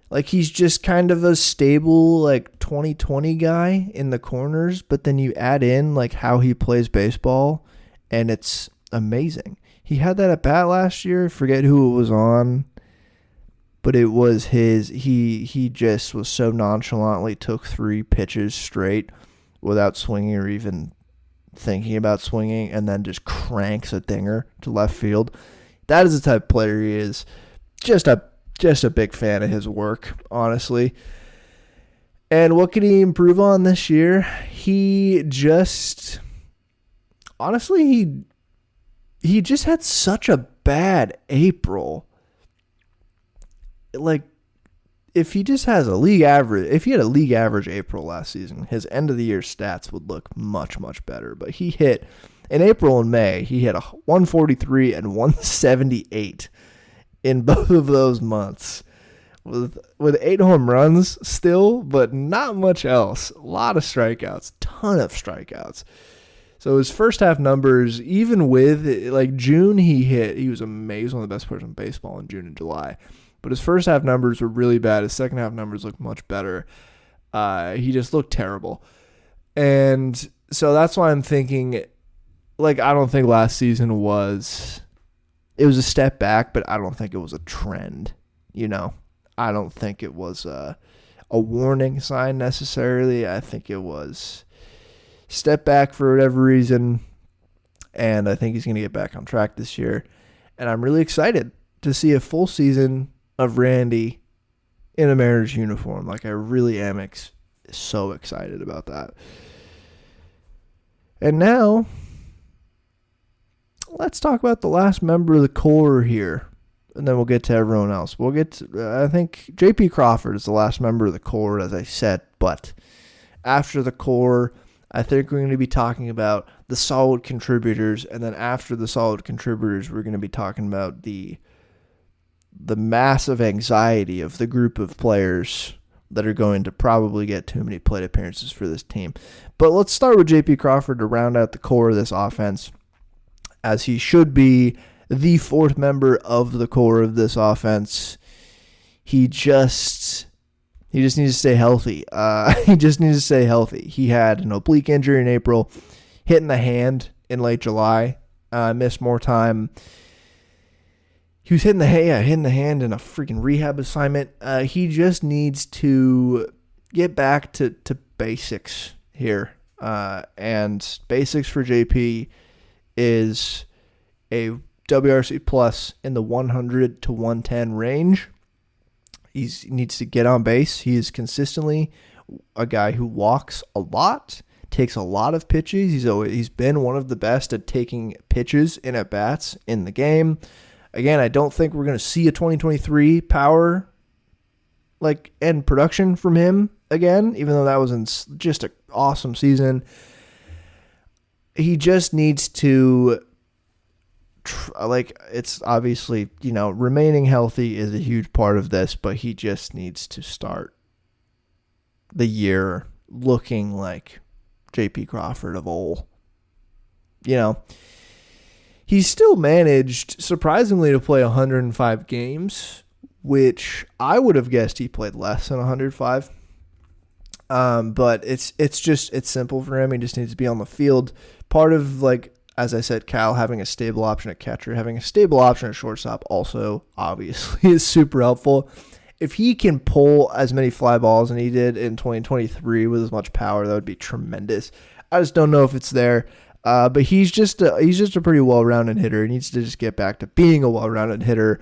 Speaker 1: Like he's just kind of a stable like 2020 guy in the corners, but then you add in like how he plays baseball and it's amazing. He had that at bat last year. I forget who it was on, but it was his. He just was so nonchalantly took 3 pitches straight without swinging or even thinking about swinging, and then just cranks a dinger to left field. That is the type of player he is. Just a big fan of his work, honestly. And what could he improve on this year? He just had such a bad April. Like if he just has a league average, if he had a league average April last season, his end of the year stats would look much, much better. But he hit in April and May, he hit a 143 and 178 in both of those months with 8 home runs still, but not much else. A lot of strikeouts, ton of strikeouts. So his first half numbers, even with like June, he was amazing, one of the best players in baseball in June and July. But his first half numbers were really bad. His second half numbers looked much better. He just looked terrible. And so that's why I'm thinking, like, I don't think last season it was a step back, but I don't think it was a trend, you know. I don't think it was a warning sign necessarily. I think it was step back for whatever reason, and I think he's going to get back on track this year. And I'm really excited to see a full season of Randy in a Mariners uniform. Like, I really am so excited about that. And now, let's talk about the last member of the core here, and then we'll get to everyone else. We'll get to, I think J.P. Crawford is the last member of the core, as I said, but after the core, I think we're going to be talking about the solid contributors, and then after the solid contributors, we're going to be talking about the massive anxiety of the group of players that are going to probably get too many plate appearances for this team. But let's start with J.P. Crawford to round out the core of this offense, as he should be the 4th member of the core of this offense. He just needs to stay healthy. He had an oblique injury in April, hit in the hand in late July, missed more time. He was hitting the hand in a freaking rehab assignment. He just needs to get back to basics here. And basics for JP is a WRC plus in the 100 to 110 range. He needs to get on base. He is consistently a guy who walks a lot, takes a lot of pitches. He's been one of the best at taking pitches in at bats in the game. Again, I don't think we're going to see a 2023 power and production from him again, even though that was just an awesome season. He just needs to, it's obviously, remaining healthy is a huge part of this, but he just needs to start the year looking like J.P. Crawford of old. He's still managed, surprisingly, to play 105 games, which I would have guessed he played less than 105. But it's simple for him. He just needs to be on the field. Part of, as I said, Cal having a stable option at catcher, having a stable option at shortstop also obviously is super helpful. if he can pull as many fly balls and he did in 2023 with as much power, that would be tremendous. I just don't know if it's there. But he's just a pretty well-rounded hitter. He needs to just get back to being a well-rounded hitter,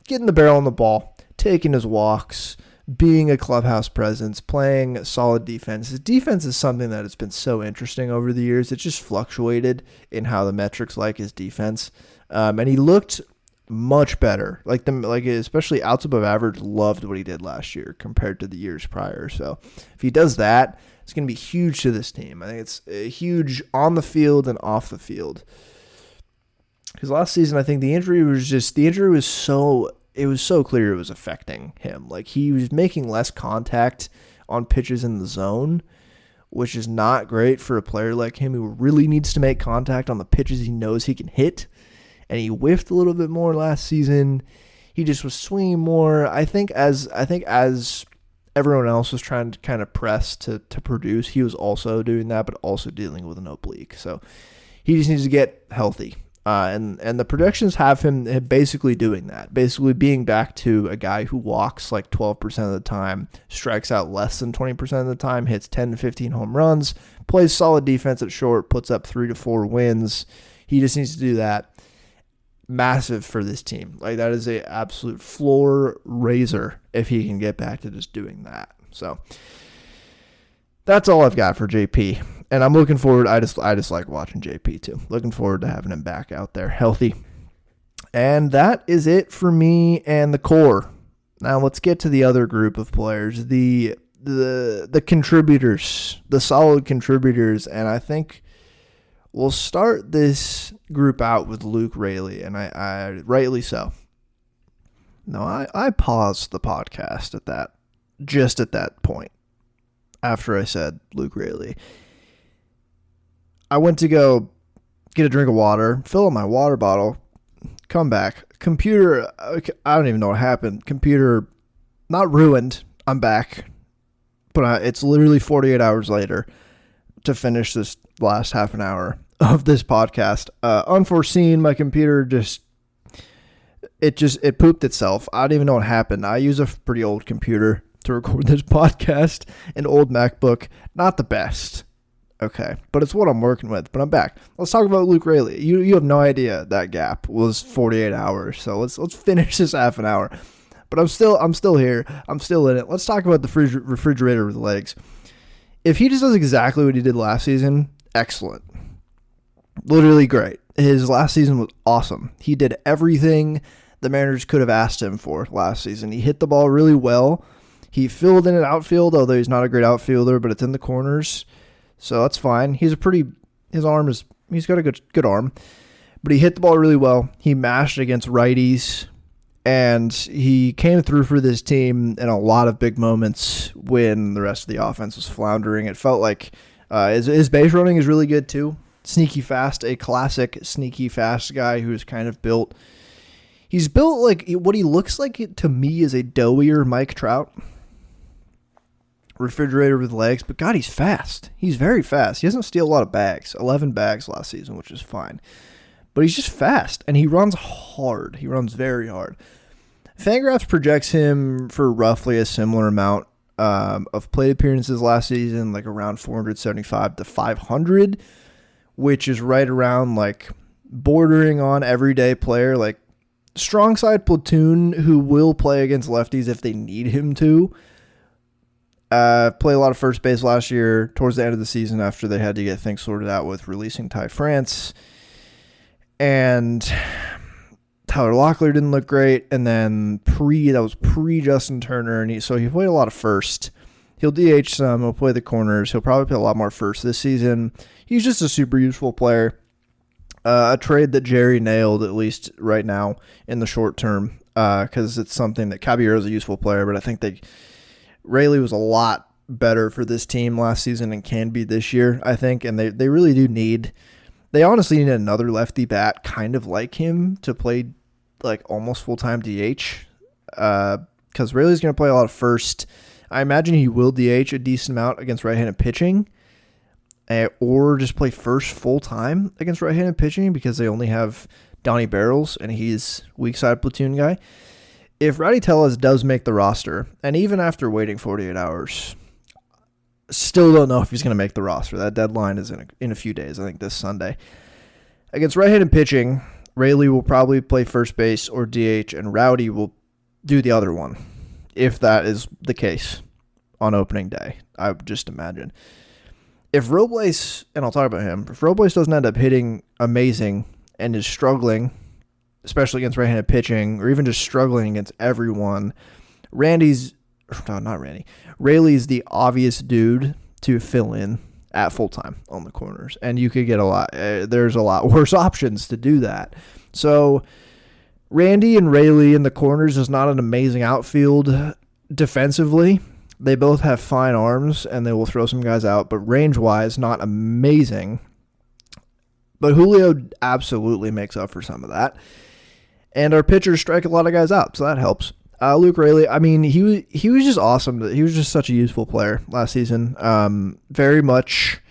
Speaker 1: getting the barrel on the ball, taking his walks, being a clubhouse presence, playing solid defense. His defense is something that has been so interesting over the years. It just fluctuated in how the metrics like his defense. And he looked much better. Especially outs above average, loved what he did last year compared to the years prior. So if he does that, it's going to be huge to this team. I think it's huge on the field and off the field. Because last season, I think the injury was so clear it was affecting him. Like, he was making less contact on pitches in the zone, which is not great for a player like him who really needs to make contact on the pitches he knows he can hit. And he whiffed a little bit more last season. He just was swinging more. I think as everyone else was trying to kind of press to produce, he was also doing that, but also dealing with an oblique. So he just needs to get healthy. And the projections have him basically doing that, basically being back to a guy who walks like 12% of the time, strikes out less than 20% of the time, hits 10 to 15 home runs, plays solid defense at short, puts up 3 to 4 wins. He just needs to do that. Massive for this team. Like, that is a absolute floor raiser if he can get back to just doing that. So that's all I've got for JP. And I'm looking forward. I just like watching JP too. Looking forward to having him back out there healthy. And that is it for me and the core. Now let's get to the other group of players, the contributors, the solid contributors, and I think we'll start this group out with Luke Raley, and I rightly so. No, I paused the podcast at that point, after I said Luke Raley. I went to go get a drink of water, fill up my water bottle, come back. Computer, I don't even know what happened. Computer, not ruined. I'm back. But it's literally 48 hours later to finish this last half an hour of this podcast. Unforeseen, my computer it pooped itself. I don't even know what happened. I use a pretty old computer to record this podcast, an old MacBook, not the best. Okay, but it's what I'm working with. But I'm back. Let's talk about Luke Raley. You have no idea that gap was 48 hours. So let's finish this half an hour. But I'm still here. I'm still in it. Let's talk about the refrigerator with legs. If he just does exactly what he did last season, excellent. Literally great. His last season was awesome. He did everything the Mariners could have asked him for last season. He hit the ball really well. He filled in an outfield, although he's not a great outfielder, but it's in the corners. So that's fine. He's got a good arm, but he hit the ball really well. He mashed against righties, and he came through for this team in a lot of big moments when the rest of the offense was floundering. It felt like his base running is really good too. Sneaky fast, a classic sneaky fast guy who's kind of built. He's built like what he looks like to me is a doughier Mike Trout. Refrigerator with legs, but God, he's fast. He's very fast. He doesn't steal a lot of bags. 11 bags last season, which is fine. But he's just fast, and he runs hard. He runs very hard. Fangraphs projects him for roughly a similar amount of plate appearances last season, like around 475 to 500, which is right around like bordering on everyday player, like strong side platoon who will play against lefties if they need him to. Played a lot of first base last year towards the end of the season after they had to get things sorted out with releasing Ty France. And Tyler Locklear didn't look great. And then that was pre-Justin Turner. And he played a lot of first. He'll DH some. He'll play the corners. He'll probably play a lot more first this season. He's just a super useful player. A trade that Jerry nailed, at least right now, in the short term. Because it's something that Caballero's a useful player, but I think Raley was a lot better for this team last season and can be this year, I think. And they really do they honestly need another lefty bat kind of like him to play like almost full-time DH. Because Raley's going to play a lot of first. I imagine he will DH a decent amount against right-handed pitching. Or just play first full-time against right-handed pitching because they only have Donnie Barrels and he's weak side platoon guy. if Rowdy Tellez does make the roster, and even after waiting 48 hours, still don't know if he's going to make the roster. That deadline is in a few days, I think this Sunday. Against right-handed pitching, Rayleigh will probably play first base or DH, and Rowdy will do the other one, if that is the case on opening day, I would just imagine. If Robles, and I'll talk about him, if Robles doesn't end up hitting amazing and is struggling, especially against right-handed pitching, or even just struggling against everyone, Rayleigh's the obvious dude to fill in at full-time on the corners. And you could get there's a lot worse options to do that. So Randy and Rayleigh in the corners is not an amazing outfield defensively. They both have fine arms, and they will throw some guys out, but range-wise, not amazing. But Julio absolutely makes up for some of that. And our pitchers strike a lot of guys out, so that helps. Luke Rayleigh, I mean, he was just awesome. He was just such a useful player last season. Very much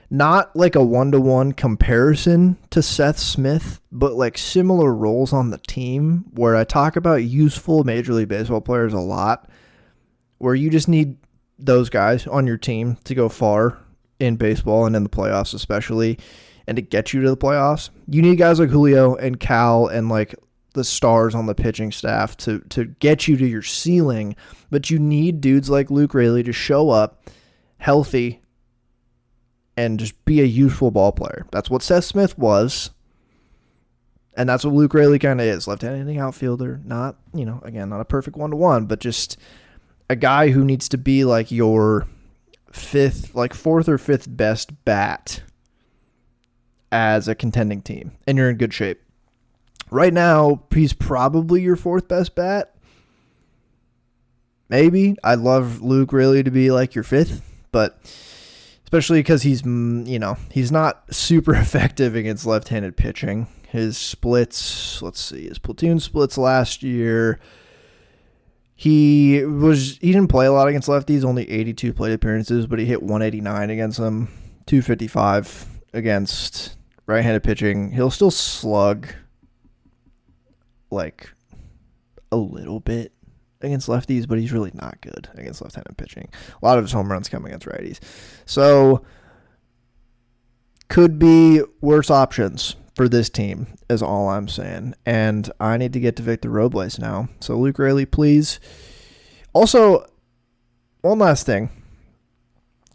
Speaker 1: not like a one-to-one comparison to Seth Smith, but like similar roles on the team, where I talk about useful Major League Baseball players a lot, where you just need those guys on your team to go far in baseball and in the playoffs especially, and to get you to the playoffs. You need guys like Julio and Cal and like the stars on the pitching staff to get you to your ceiling, but you need dudes like Luke Rayleigh to show up healthy and just be a useful ball player. That's what Seth Smith was, and that's what Luke Rayleigh kind of is. Left-handed outfielder, not, again, not a perfect one-to-one, but just a guy who needs to be like your fourth or fifth best bat as a contending team, and you're in good shape. Right now, he's probably your fourth best bat. Maybe. I'd love Luke Rayleigh to be like your fifth, but especially because he's not super effective against left-handed pitching. His splits, his platoon splits last year, he didn't play a lot against lefties, only 82 plate appearances, but he hit 189 against them, 255 against right-handed pitching. He'll still slug like a little bit against lefties, but he's really not good against left-handed pitching. A lot of his home runs come against righties. So could be worse options for this team is all I'm saying. And I need to get to Victor Robles now. So Luke Rayleigh, please. Also, one last thing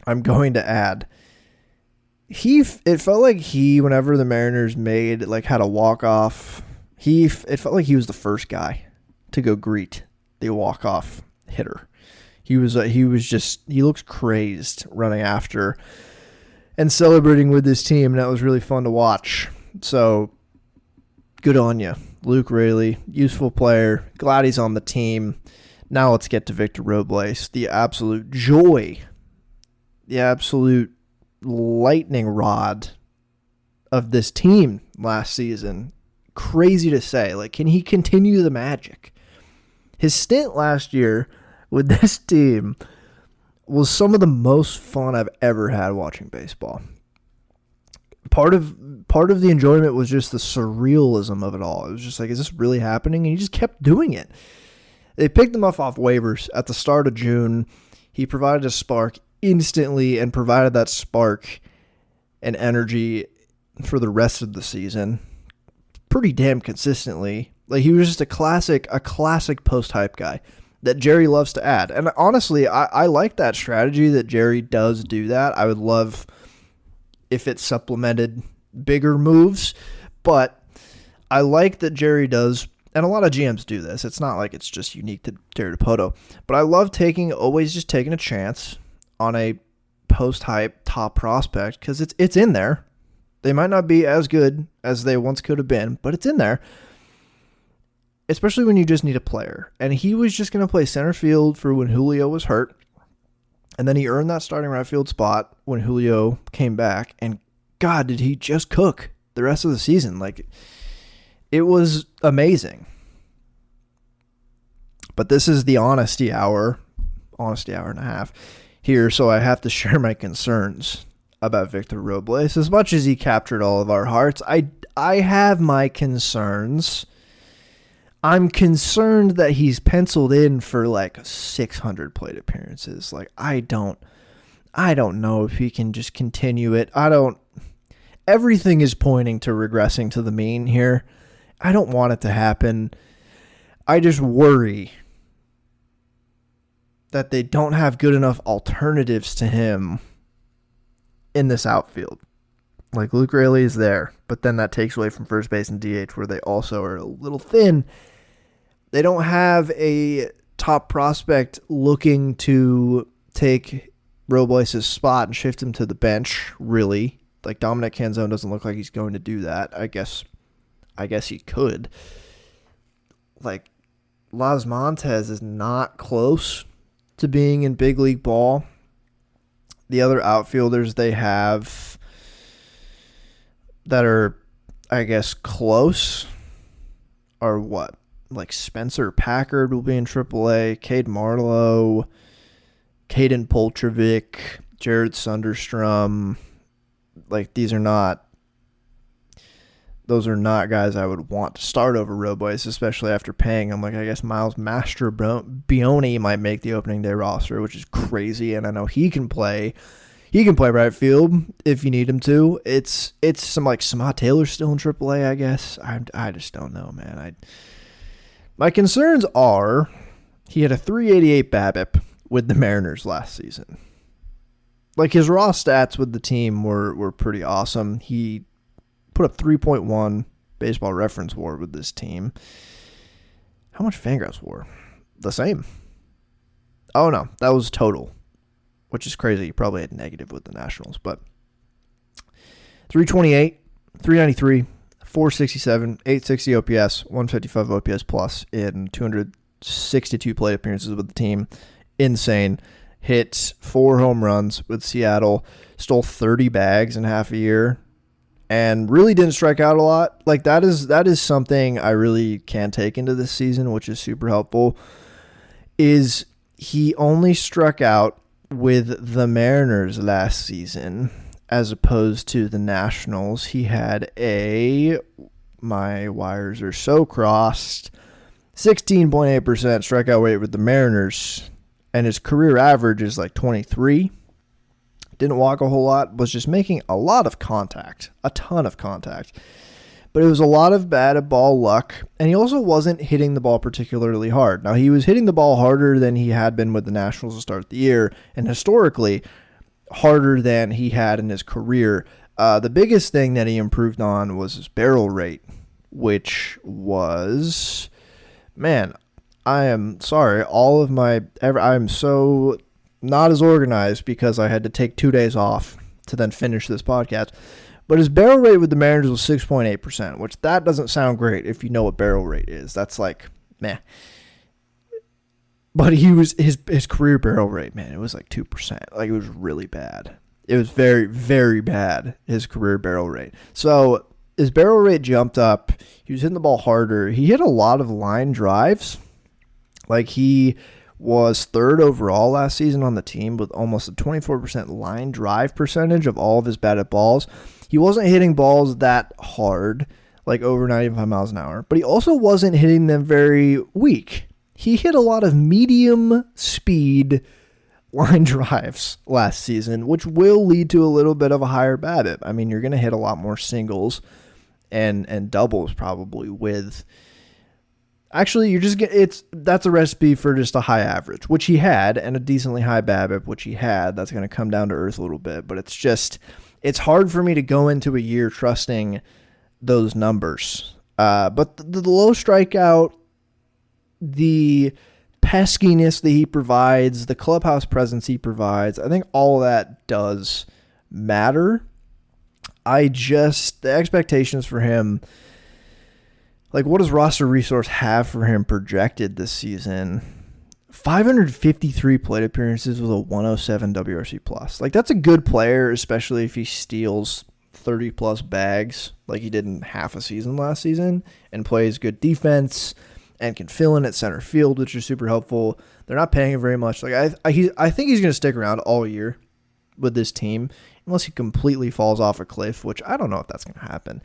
Speaker 1: I'm going to add. It felt like whenever the Mariners had a walk-off, it felt like he was the first guy to go greet the walk-off hitter. He looks crazed running after and celebrating with his team, and that was really fun to watch. So, good on you, Luke Rayleigh, useful player. Glad he's on the team. Now let's get to Victor Robles, the absolute joy, the absolute lightning rod of this team last season. Crazy to say. Like, can he continue the magic? His stint last year with this team was some of the most fun I've ever had watching baseball. Part of the enjoyment was just the surrealism of it all. It was just like, is this really happening? And he just kept doing it. They picked him up off waivers at the start of June. He provided a spark instantly and provided that spark and energy for the rest of the season pretty damn consistently. Like, he was just a classic post-hype guy that Jerry loves to add. And honestly, I like that strategy that Jerry does do that. I would love if it supplemented bigger moves, but I like that Jerry does, and a lot of GMs do this. It's not like it's just unique to Jerry Dipoto, but I love always just taking a chance on a post-hype top prospect because it's in there. They might not be as good as they once could have been, but it's in there, especially when you just need a player. And he was just going to play center field for when Julio was hurt. And then he earned that starting right field spot when Julio came back. And God, did he just cook the rest of the season. Like, it was amazing. But this is the honesty hour and a half here, so I have to share my concerns about Victor Robles. As much as he captured all of our hearts, I have my concerns. I'm concerned that he's penciled in for like 600 plate appearances. Like, I don't know if he can just continue it. Everything is pointing to regressing to the mean here. I don't want it to happen. I just worry that they don't have good enough alternatives to him in this outfield. Like, Luke Raley is there, but then that takes away from first base and DH, where they also are a little thin. They don't have a top prospect looking to take Robles' spot and shift him to the bench, really. Like, Dominic Canzone doesn't look like he's going to do that. I guess he could. Like, Las Montez is not close to being in big league ball. The other outfielders they have that are, I guess, close are what? Like, Spencer Packard will be in AAA, Cade Marlowe, Caden Poltrovic, Jared Sunderstrom. Like, those are not guys I would want to start over Robles, especially after paying him. Like, I guess Miles Mastrobuoni might make the opening day roster, which is crazy, and I know he can play. He can play right field if you need him to. It's some, like, Samad Taylor still in AAA, I guess. I just don't know, man. My concerns are he had a 388 BABIP with the Mariners last season. Like, his raw stats with the team were pretty awesome. He put up 3.1 baseball reference WAR with this team. How much Fangraphs WAR? The same. Oh, no. That was total, which is crazy. He probably had negative with the Nationals, but 328, 393, 467, 860 OPS, 155 OPS plus in 262 plate appearances with the team. Insane. Hit 4 home runs with Seattle, stole 30 bags in half a year, and really didn't strike out a lot. Like, that is something I really can take into this season, which is super helpful, is he only struck out with the Mariners last season as opposed to the Nationals. He had my wires are so crossed, 16.8% strikeout rate with the Mariners, and his career average is like 23. Didn't walk a whole lot, was just making a lot of contact, a ton of contact. But it was a lot of batted ball luck, and he also wasn't hitting the ball particularly hard. Now, he was hitting the ball harder than he had been with the Nationals to start the year, and historically harder than he had in his career. The biggest thing that he improved on was his barrel rate, which was, man, I am sorry, I am so not as organized because I had to take 2 days off to then finish this podcast. But his barrel rate with the Mariners was 6.8%, which that doesn't sound great if you know what barrel rate is. That's like, meh. But he was his career barrel rate, man, it was like 2%. Like, it was really bad. It was very, very bad, his career barrel rate. So his barrel rate jumped up. He was hitting the ball harder. He hit a lot of line drives. Like, he was third overall last season on the team with almost a 24% line drive percentage of all of his batted balls. He wasn't hitting balls that hard, like over 95 miles an hour, but he also wasn't hitting them very weak. He hit a lot of medium speed line drives last season, which will lead to a little bit of a higher BABIP. I mean, you're going to hit a lot more singles and doubles probably with. Actually, that's a recipe for just a high average, which he had, and a decently high BABIP, which he had. That's going to come down to earth a little bit, but it's hard for me to go into a year trusting those numbers. But the low strikeout, the peskiness that he provides, the clubhouse presence he provides, I think all that does matter. The expectations for him, like, what does Roster Resource have for him projected this season? 553 plate appearances with a 107 WRC plus. Like, that's a good player, especially if he steals 30 plus bags like he did in half a season last season and plays good defense and can fill in at center field, which is super helpful. They're not paying him very much. Like, I think he's going to stick around all year with this team unless he completely falls off a cliff, which I don't know if that's going to happen.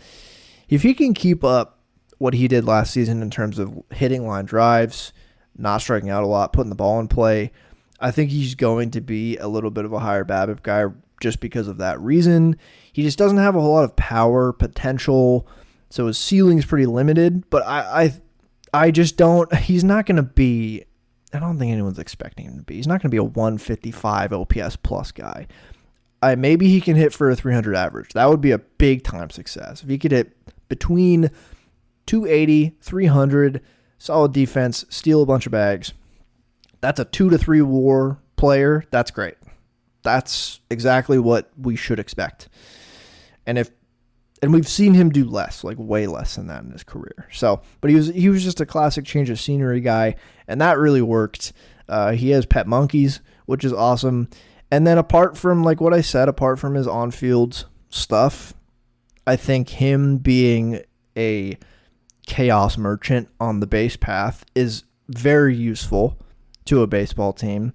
Speaker 1: If he can keep up what he did last season in terms of hitting line drives, not striking out a lot, putting the ball in play. I think he's going to be a little bit of a higher BABIP guy just because of that reason. He just doesn't have a whole lot of power potential, so his ceiling's pretty limited. But I just don't. He's not going to be. I don't think anyone's expecting him to be. He's not going to be a 155 OPS plus guy. Maybe he can hit for a 300 average. That would be a big time success if he could hit between 280, 300, solid defense, steal a bunch of bags. That's a 2 to 3 WAR player. That's great. That's exactly what we should expect. And we've seen him do less, like way less than that in his career. So, but he was just a classic change of scenery guy, and that really worked. He has pet monkeys, which is awesome. And then apart from like what I said, apart from his on-field stuff, I think him being a chaos merchant on the base path is very useful to a baseball team.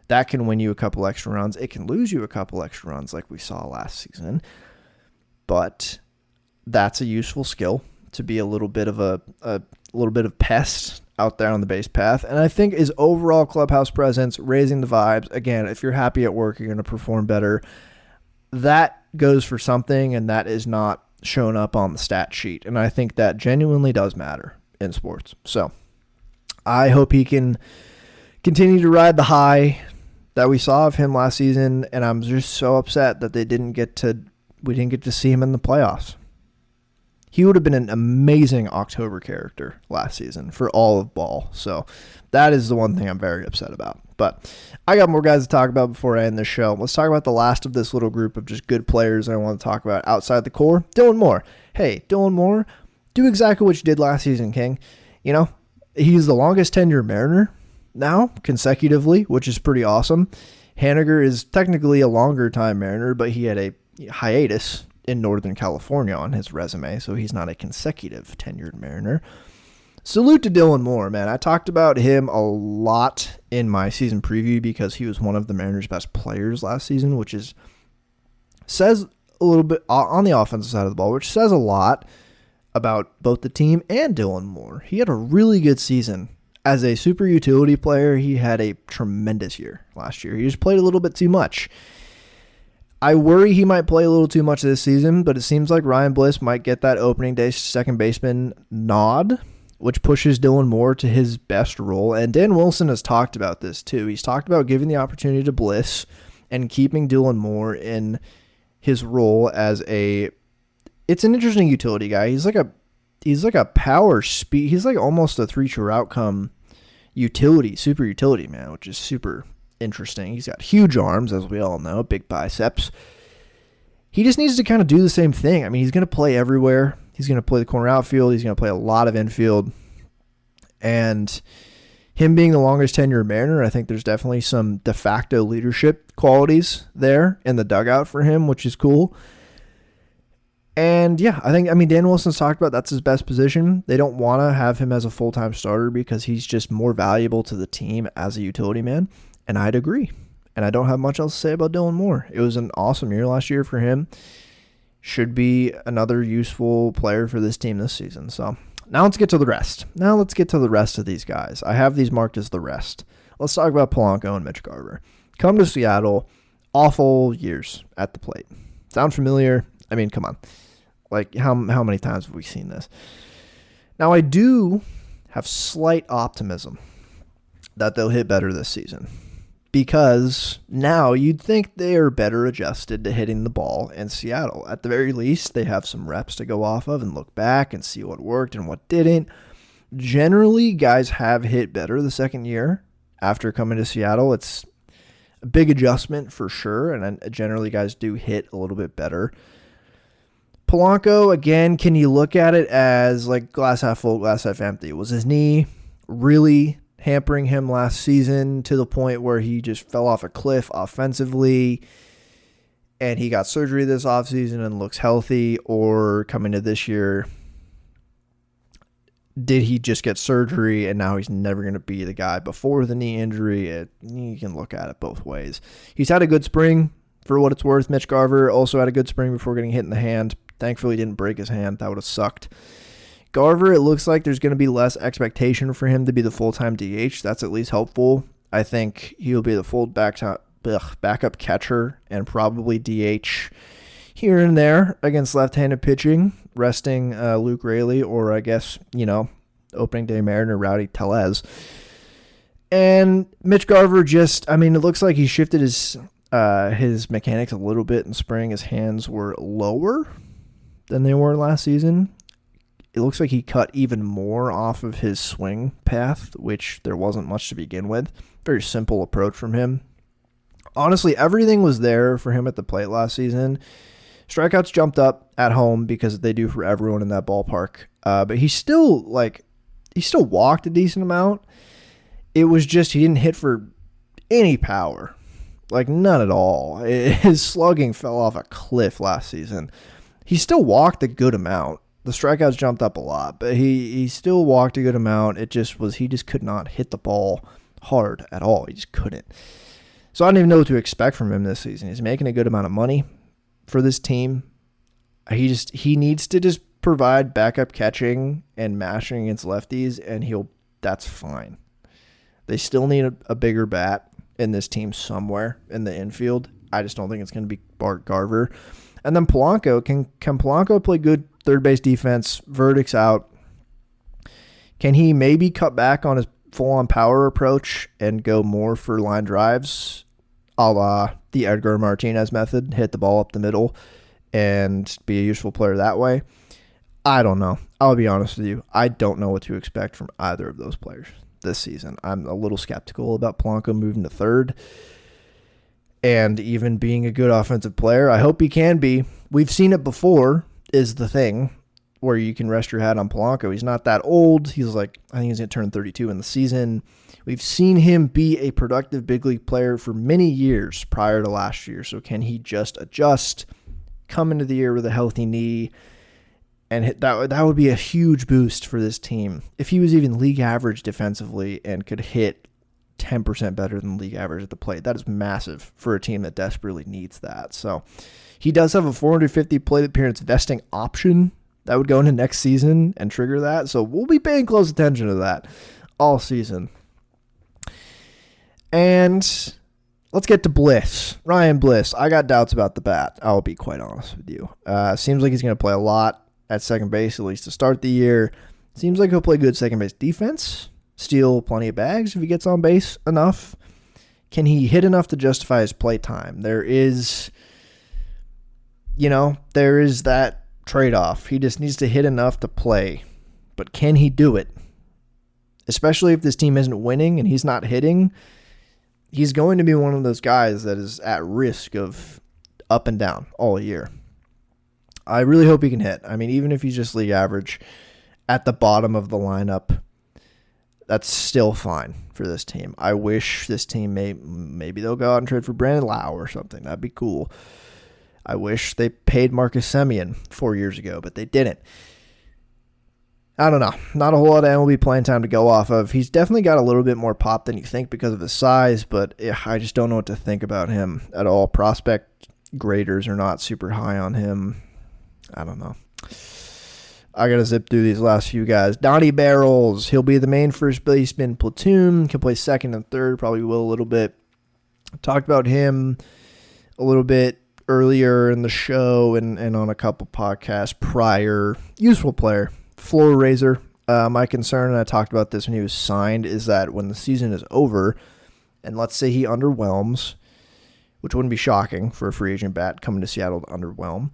Speaker 1: That can win you a couple extra runs. It can lose you a couple extra runs like we saw last season. But that's a useful skill to be a little bit of a little bit of pest out there on the base path. And I think his overall clubhouse presence, raising the vibes, again, if you're happy at work, you're going to perform better. That goes for something, and that is not shown up on the stat sheet. And I think that genuinely does matter in sports. So I hope he can continue to ride the high that we saw of him last season, and I'm just so upset that we didn't get to see him in the playoffs. He would have been an amazing October character last season for all of ball. So that is the one thing I'm very upset about. But I got more guys to talk about before I end the show. Let's talk about the last of this little group of just good players I want to talk about outside the core. Dylan Moore. Hey, Dylan Moore, do exactly what you did last season, King. You know, he's the longest tenured Mariner now consecutively, which is pretty awesome. Haniger is technically a longer time Mariner, but he had a hiatus in Northern California on his resume, so he's not a consecutive tenured Mariner. Salute to Dylan Moore, man. I talked about him a lot in my season preview because he was one of the Mariners' best players last season, which says a little bit on the offensive side of the ball, which says a lot about both the team and Dylan Moore. He had a really good season. As a super utility player, he had a tremendous year last year. He just played a little bit too much. I worry he might play a little too much this season, but it seems like Ryan Bliss might get that opening day second baseman nod, which pushes Dylan Moore to his best role. And Dan Wilson has talked about this too. He's talked about giving the opportunity to Bliss and keeping Dylan Moore in his role as it's an interesting utility guy. He's like a power speed. He's like almost a 3-true outcome utility, super utility man, which is super interesting. He's got huge arms, as we all know, big biceps. He just needs to kind of do the same thing. I mean, he's going to play everywhere. He's going to play the corner outfield. He's going to play a lot of infield. And him being the longest tenured Mariner, I think there's definitely some de facto leadership qualities there in the dugout for him, which is cool. And yeah, Dan Wilson's talked about that's his best position. They don't want to have him as a full-time starter because he's just more valuable to the team as a utility man. And I'd agree. And I don't have much else to say about Dylan Moore. It was an awesome year last year for him. Should be another useful player for this team this season. So now let's get to the rest. Of these guys. I have these marked as the rest. Let's talk about Polanco and Mitch Garver. Come to Seattle. Awful years at the plate. Sound familiar? I mean, come on. Like, how many times have we seen this? Now, I do have slight optimism that they'll hit better this season because now you'd think they are better adjusted to hitting the ball in Seattle. At the very least, they have some reps to go off of and look back and see what worked and what didn't. Generally, guys have hit better the second year after coming to Seattle. It's a big adjustment for sure, and generally guys do hit a little bit better. Polanco, again, can you look at it as like glass half full, glass half empty? Was his knee really hampering him last season to the point where he just fell off a cliff offensively and he got surgery this offseason and looks healthy? Or coming to this year, did he just get surgery and now he's never going to be the guy before the knee injury? You can look at it both ways. He's had a good spring for what it's worth. Mitch Garver also had a good spring before getting hit in the hand. Thankfully, he didn't break his hand. That would have sucked. Garver, it looks like there's going to be less expectation for him to be the full-time DH. That's at least helpful. I think he'll be the full backup catcher and probably DH here and there against left-handed pitching, resting Luke Raley or I guess, opening day Mariner Rowdy Tellez. And Mitch Garver it looks like he shifted his mechanics a little bit in spring. His hands were lower than they were last season. It looks like he cut even more off of his swing path, which there wasn't much to begin with. Very simple approach from him. Honestly, everything was there for him at the plate last season. Strikeouts jumped up at home because they do for everyone in that ballpark. But he still walked a decent amount. It was just he didn't hit for any power. Like, none at all. His slugging fell off a cliff last season. He still walked a good amount. The strikeouts jumped up a lot, but he still walked a good amount. He just could not hit the ball hard at all. He just couldn't. So I don't even know what to expect from him this season. He's making a good amount of money for this team. He needs to just provide backup catching and mashing against lefties, and that's fine. They still need a bigger bat in this team somewhere in the infield. I just don't think it's going to be Bart Garver. And then Polanco, can Polanco play good third base defense? Verdict's out. Can he maybe cut back on his full-on power approach and go more for line drives, a la the Edgar Martinez method, hit the ball up the middle and be a useful player that way? I don't know. I'll be honest with you. I don't know what to expect from either of those players this season. I'm a little skeptical about Polanco moving to third and even being a good offensive player. I hope he can be. We've seen it before, is the thing, where you can rest your hat on Polanco. He's not that old. I think he's going to turn 32 in the season. We've seen him be a productive big league player for many years prior to last year. So can he just adjust, come into the year with a healthy knee, and hit that would be a huge boost for this team. If he was even league average defensively and could hit 10% better than league average at the plate, that is massive for a team that desperately needs that. So he does have a 450 plate appearance vesting option that would go into next season and trigger that. So we'll be paying close attention to that all season. And let's get to Bliss. Ryan Bliss. I got doubts about the bat. I'll be quite honest with you. Seems like he's going to play a lot at second base, at least to start the year. Seems like he'll play good second base defense. Steal plenty of bags if he gets on base enough. Can he hit enough to justify his play time? There is that trade-off. He just needs to hit enough to play. But can he do it? Especially if this team isn't winning and he's not hitting, he's going to be one of those guys that is at risk of up and down all year. I really hope he can hit. Even if he's just league average at the bottom of the lineup, that's still fine for this team. I wish this team maybe they'll go out and trade for Brandon Lau or something. That'd be cool. I wish they paid Marcus Semien 4 years ago, but they didn't. I don't know. Not a whole lot of MLB playing time to go off of. He's definitely got a little bit more pop than you think because of his size, but I just don't know what to think about him at all. Prospect graders are not super high on him. I don't know. I got to zip through these last few guys. Donnie Barrels. He'll be the main first baseman platoon. Can play second and third. Probably will a little bit. Talked about him a little bit earlier in the show and on a couple podcasts prior. Useful player. Floor raiser. My concern, and I talked about this when he was signed, is that when the season is over, and let's say he underwhelms, which wouldn't be shocking for a free agent bat coming to Seattle to underwhelm,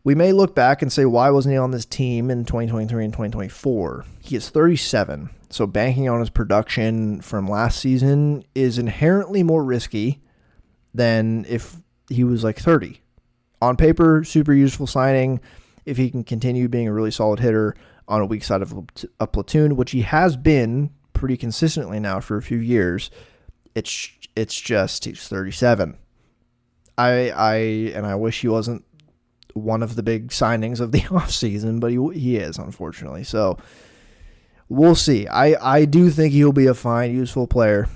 Speaker 1: we may look back and say, why wasn't he on this team in 2023 and 2024? He is 37, so banking on his production from last season is inherently more risky than if he was like 30. On paper, super useful signing if he can continue being a really solid hitter on a weak side of a platoon, which he has been pretty consistently now for a few years. It's just he's 37. I wish he wasn't one of the big signings of the offseason, but he is, unfortunately. So we'll see. I do think he'll be a fine, useful player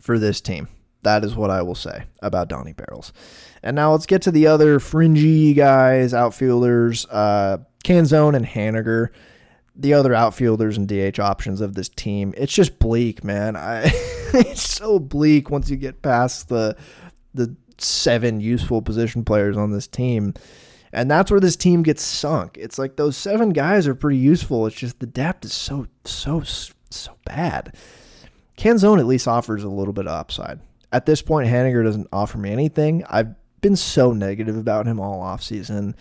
Speaker 1: for this team. That is what I will say about Donnie Barrels. And now let's get to the other fringy guys, outfielders, Canzone and Haniger. the other outfielders and DH options of this team, it's just bleak, man. It's so bleak once you get past the 7 useful position players on this team. And that's where this team gets sunk. It's like those 7 guys are pretty useful. It's just the depth is so bad. Canzone at least offers a little bit of upside. At this point, Haniger doesn't offer me anything. I've been so negative about him all offseason.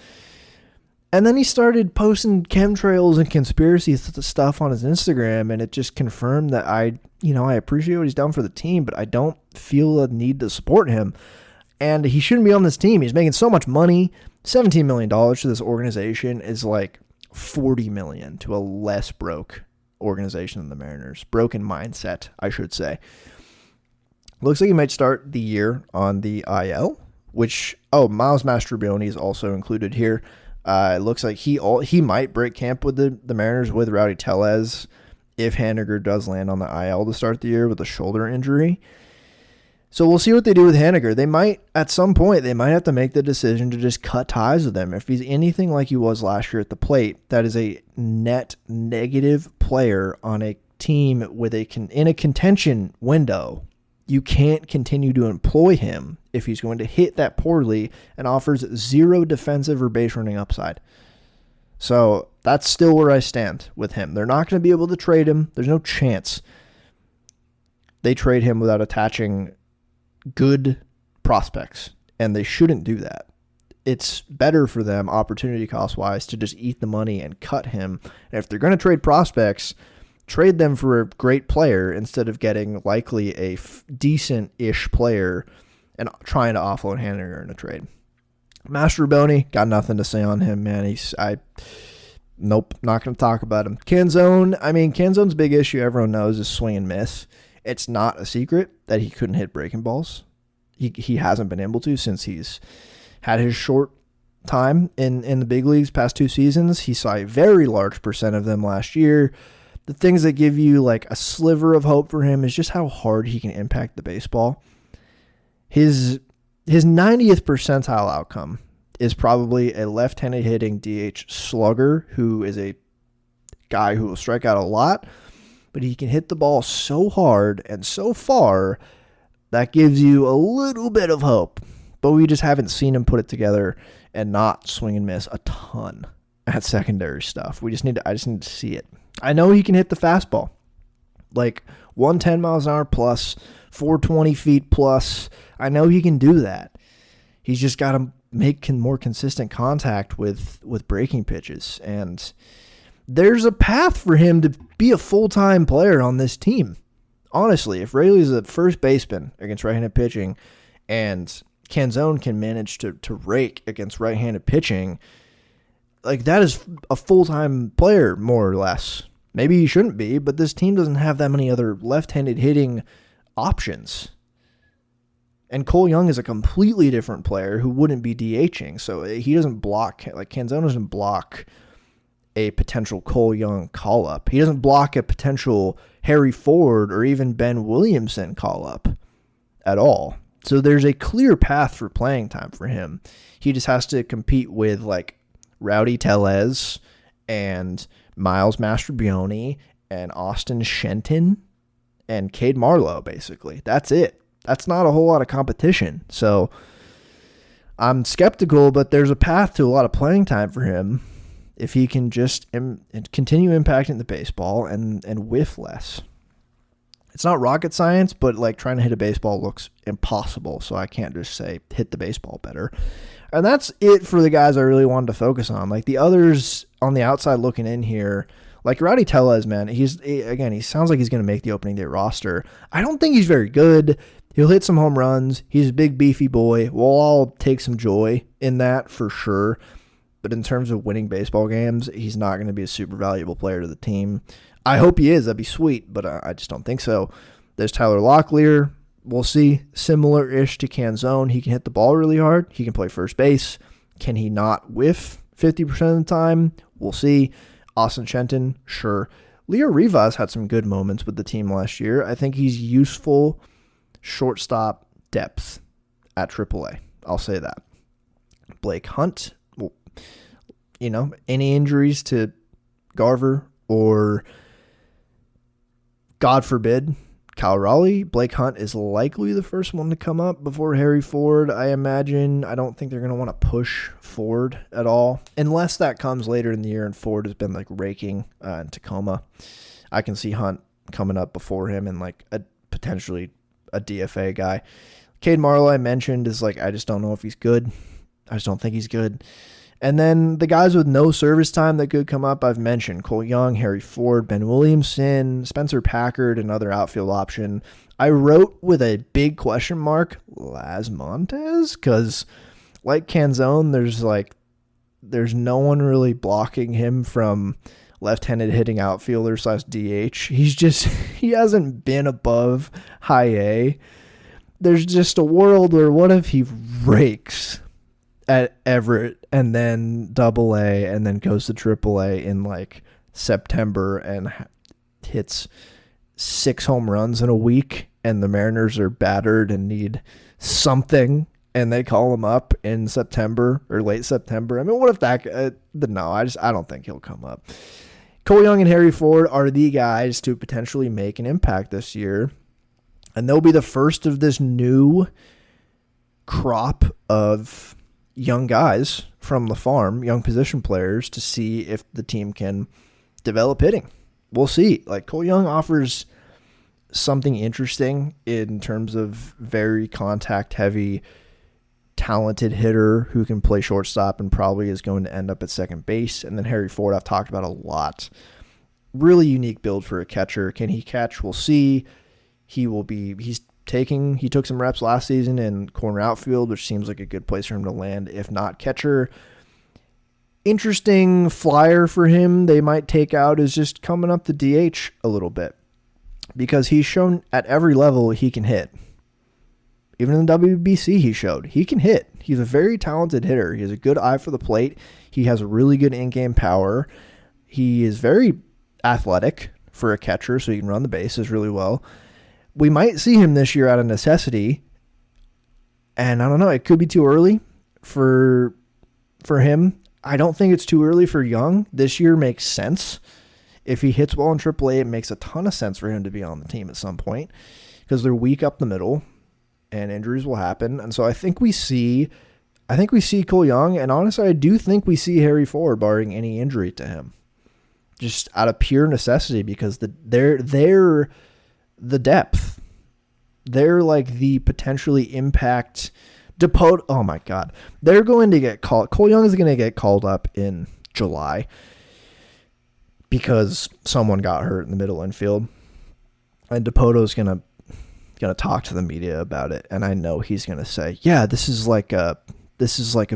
Speaker 1: And then he started posting chemtrails and conspiracy stuff on his Instagram, and it just confirmed that I appreciate what he's done for the team, but I don't feel a need to support him. And he shouldn't be on this team. He's making so much money. $17 million to this organization is like $40 million to a less broke organization than the Mariners. Broken mindset, I should say. Looks like he might start the year on the IL, which, Miles Mastrobuoni is also included here. It looks like he might break camp with the Mariners with Rowdy Tellez if Haniger does land on the IL to start the year with a shoulder injury. So we'll see what they do with Haniger. They might, at some point, have to make the decision to just cut ties with him. If he's anything like he was last year at the plate, that is a net negative player on a team in a contention window. You can't continue to employ him if he's going to hit that poorly and offers 0 defensive or base running upside. So that's still where I stand with him. They're not going to be able to trade him. There's no chance they trade him without attaching good prospects, and they shouldn't do that. It's better for them, opportunity cost-wise, to just eat the money and cut him. And if they're going to trade prospects, trade them for a great player instead of getting likely a decent-ish player and trying to offload Haniger in a trade. Mastrobuoni, got nothing to say on him, man. Nope, not going to talk about him. Canzone's big issue, everyone knows, is swing and miss. It's not a secret that he couldn't hit breaking balls. He hasn't been able to since he's had his short time in the big leagues past 2 seasons. He saw a very large percent of them last year. The things that give you like a sliver of hope for him is just how hard he can impact the baseball. His 90th percentile outcome is probably a left-handed hitting DH slugger who is a guy who will strike out a lot, but he can hit the ball so hard and so far that gives you a little bit of hope. But we just haven't seen him put it together and not swing and miss a ton at secondary stuff. I just need to see it. I know he can hit the fastball, like 110 miles an hour plus, 420 feet plus. I know he can do that. He's just got to make more consistent contact with breaking pitches. And there's a path for him to be a full-time player on this team. Honestly, if Rayleigh's a first baseman against right-handed pitching and Canzone can manage to rake against right-handed pitching, like that is a full-time player, more or less. Maybe he shouldn't be, but this team doesn't have that many other left-handed hitting options. And Cole Young is a completely different player who wouldn't be DHing, so he doesn't block, like Canzone doesn't block a potential Cole Young call-up. He doesn't block a potential Harry Ford or even Ben Williamson call-up at all. So there's a clear path for playing time for him. He just has to compete with like Rowdy Tellez and Miles Mastrobuoni and Austin Shenton and Cade Marlowe, basically. That's it. That's not a whole lot of competition. So I'm skeptical, but there's a path to a lot of playing time for him if he can just continue impacting the baseball and whiff less. It's not rocket science, but like trying to hit a baseball looks impossible, so I can't just say hit the baseball better. And that's it for the guys I really wanted to focus on. Like the others on the outside looking in here, like Rowdy Tellez, man, he sounds like he's going to make the opening day roster. I don't think he's very good. He'll hit some home runs. He's a big, beefy boy. We'll all take some joy in that for sure. But in terms of winning baseball games, he's not going to be a super valuable player to the team. I hope he is. That'd be sweet, but I just don't think so. There's Tyler Locklear. We'll see. Similar-ish to Canzone. He can hit the ball really hard. He can play first base. Can he not whiff 50% of the time? We'll see. Austin Shenton, sure. Leo Rivas had some good moments with the team last year. I think he's useful shortstop depth at AAA. I'll say that. Blake Hunt, well, any injuries to Garver or God forbid, Cal Raleigh. Blake Hunt is likely the first one to come up before Harry Ford, I imagine. I don't think they're going to want to push Ford at all, unless that comes later in the year and Ford has been like raking in Tacoma. I can see Hunt coming up before him and like potentially a DFA guy. Cade Marlowe I mentioned is like, I just don't know if he's good. I just don't think he's good. And then the guys with no service time that could come up, I've mentioned Cole Young, Harry Ford, Ben Williamson, Spencer Packard, another outfield option. I wrote with a big question mark, Las Montes, because like Canzone, there's no one really blocking him from left-handed hitting outfielder / DH. He hasn't been above high A. There's just a world where what if he rakes at Everett and then double A and then goes to triple A in like September and hits 6 home runs in a week, and the Mariners are battered and need something and they call him up in September or late September. I mean, what if that, no, I don't think he'll come up. Cole Young and Harry Ford are the guys to potentially make an impact this year, and they'll be the first of this new crop of young guys from the farm, young position players, to see if the team can develop hitting. We'll see. Like, Cole Young offers something interesting in terms of very contact heavy, talented hitter who can play shortstop and probably is going to end up at second base. And then Harry Ford, I've talked about a lot. Really unique build for a catcher. Can he catch? We'll see. He took some reps last season in corner outfield, which seems like a good place for him to land, if not catcher. Interesting flyer for him they might take out is just coming up the DH a little bit, because he's shown at every level he can hit. Even in the WBC he showed he can hit. He's a very talented hitter. He has a good eye for the plate. He has really good in-game power. He is very athletic for a catcher, so he can run the bases really well. We might see him this year out of necessity, and I don't know, it could be too early for him. I don't think it's too early for Young. This year makes sense. If he hits well in AAA, it makes a ton of sense for him to be on the team at some point, because they're weak up the middle and injuries will happen. And so I think we see Cole Young, and honestly, I do think we see Harry Ford, barring any injury to him, just out of pure necessity, because they're the depth. They're like the potentially impact Depoto. Oh my God. They're going to get called. Cole Young is going to get called up in July because someone got hurt in the middle infield. And Depoto is going to talk to the media about it. And I know he's going to say, yeah, this is like a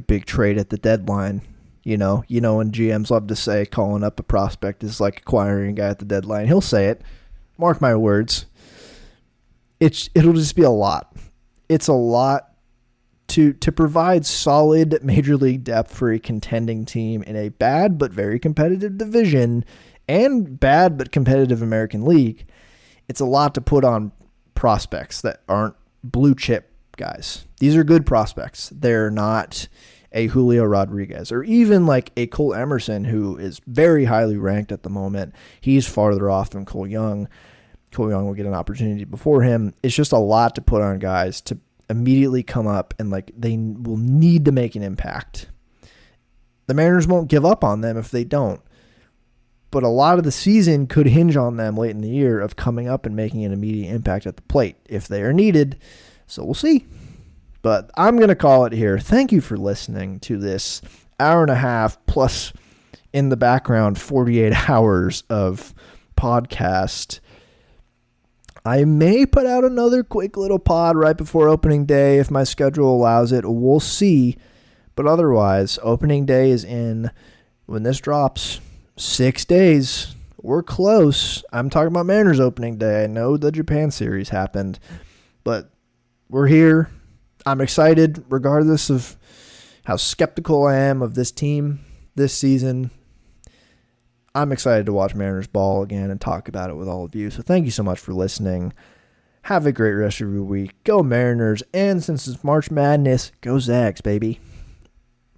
Speaker 1: big trade at the deadline. You know, when GMs love to say calling up a prospect is like acquiring a guy at the deadline. He'll say it. Mark my words. It'll just be a lot. It's a lot to provide solid major league depth for a contending team in a bad but very competitive division and bad but competitive American League. It's a lot to put on prospects that aren't blue chip guys. These are good prospects. They're not a Julio Rodriguez or even like a Cole Emerson, who is very highly ranked at the moment. He's farther off than Cole Young. Cole Young will get an opportunity before him. It's just a lot to put on guys to immediately come up, and like they will need to make an impact. The Mariners won't give up on them if they don't, but a lot of the season could hinge on them late in the year of coming up and making an immediate impact at the plate if they are needed. So we'll see. But I'm going to call it here. Thank you for listening to this hour and a half plus in the background 48 hours of podcast. I may put out another quick little pod right before opening day if my schedule allows it. We'll see. But otherwise, opening day is when this drops, 6 days. We're close. I'm talking about Mariners opening day. I know the Japan series happened, but we're here. I'm excited regardless of how skeptical I am of this team this season. I'm excited to watch Mariners ball again and talk about it with all of you. So thank you so much for listening. Have a great rest of your week. Go Mariners. And since it's March Madness, go Zags, baby.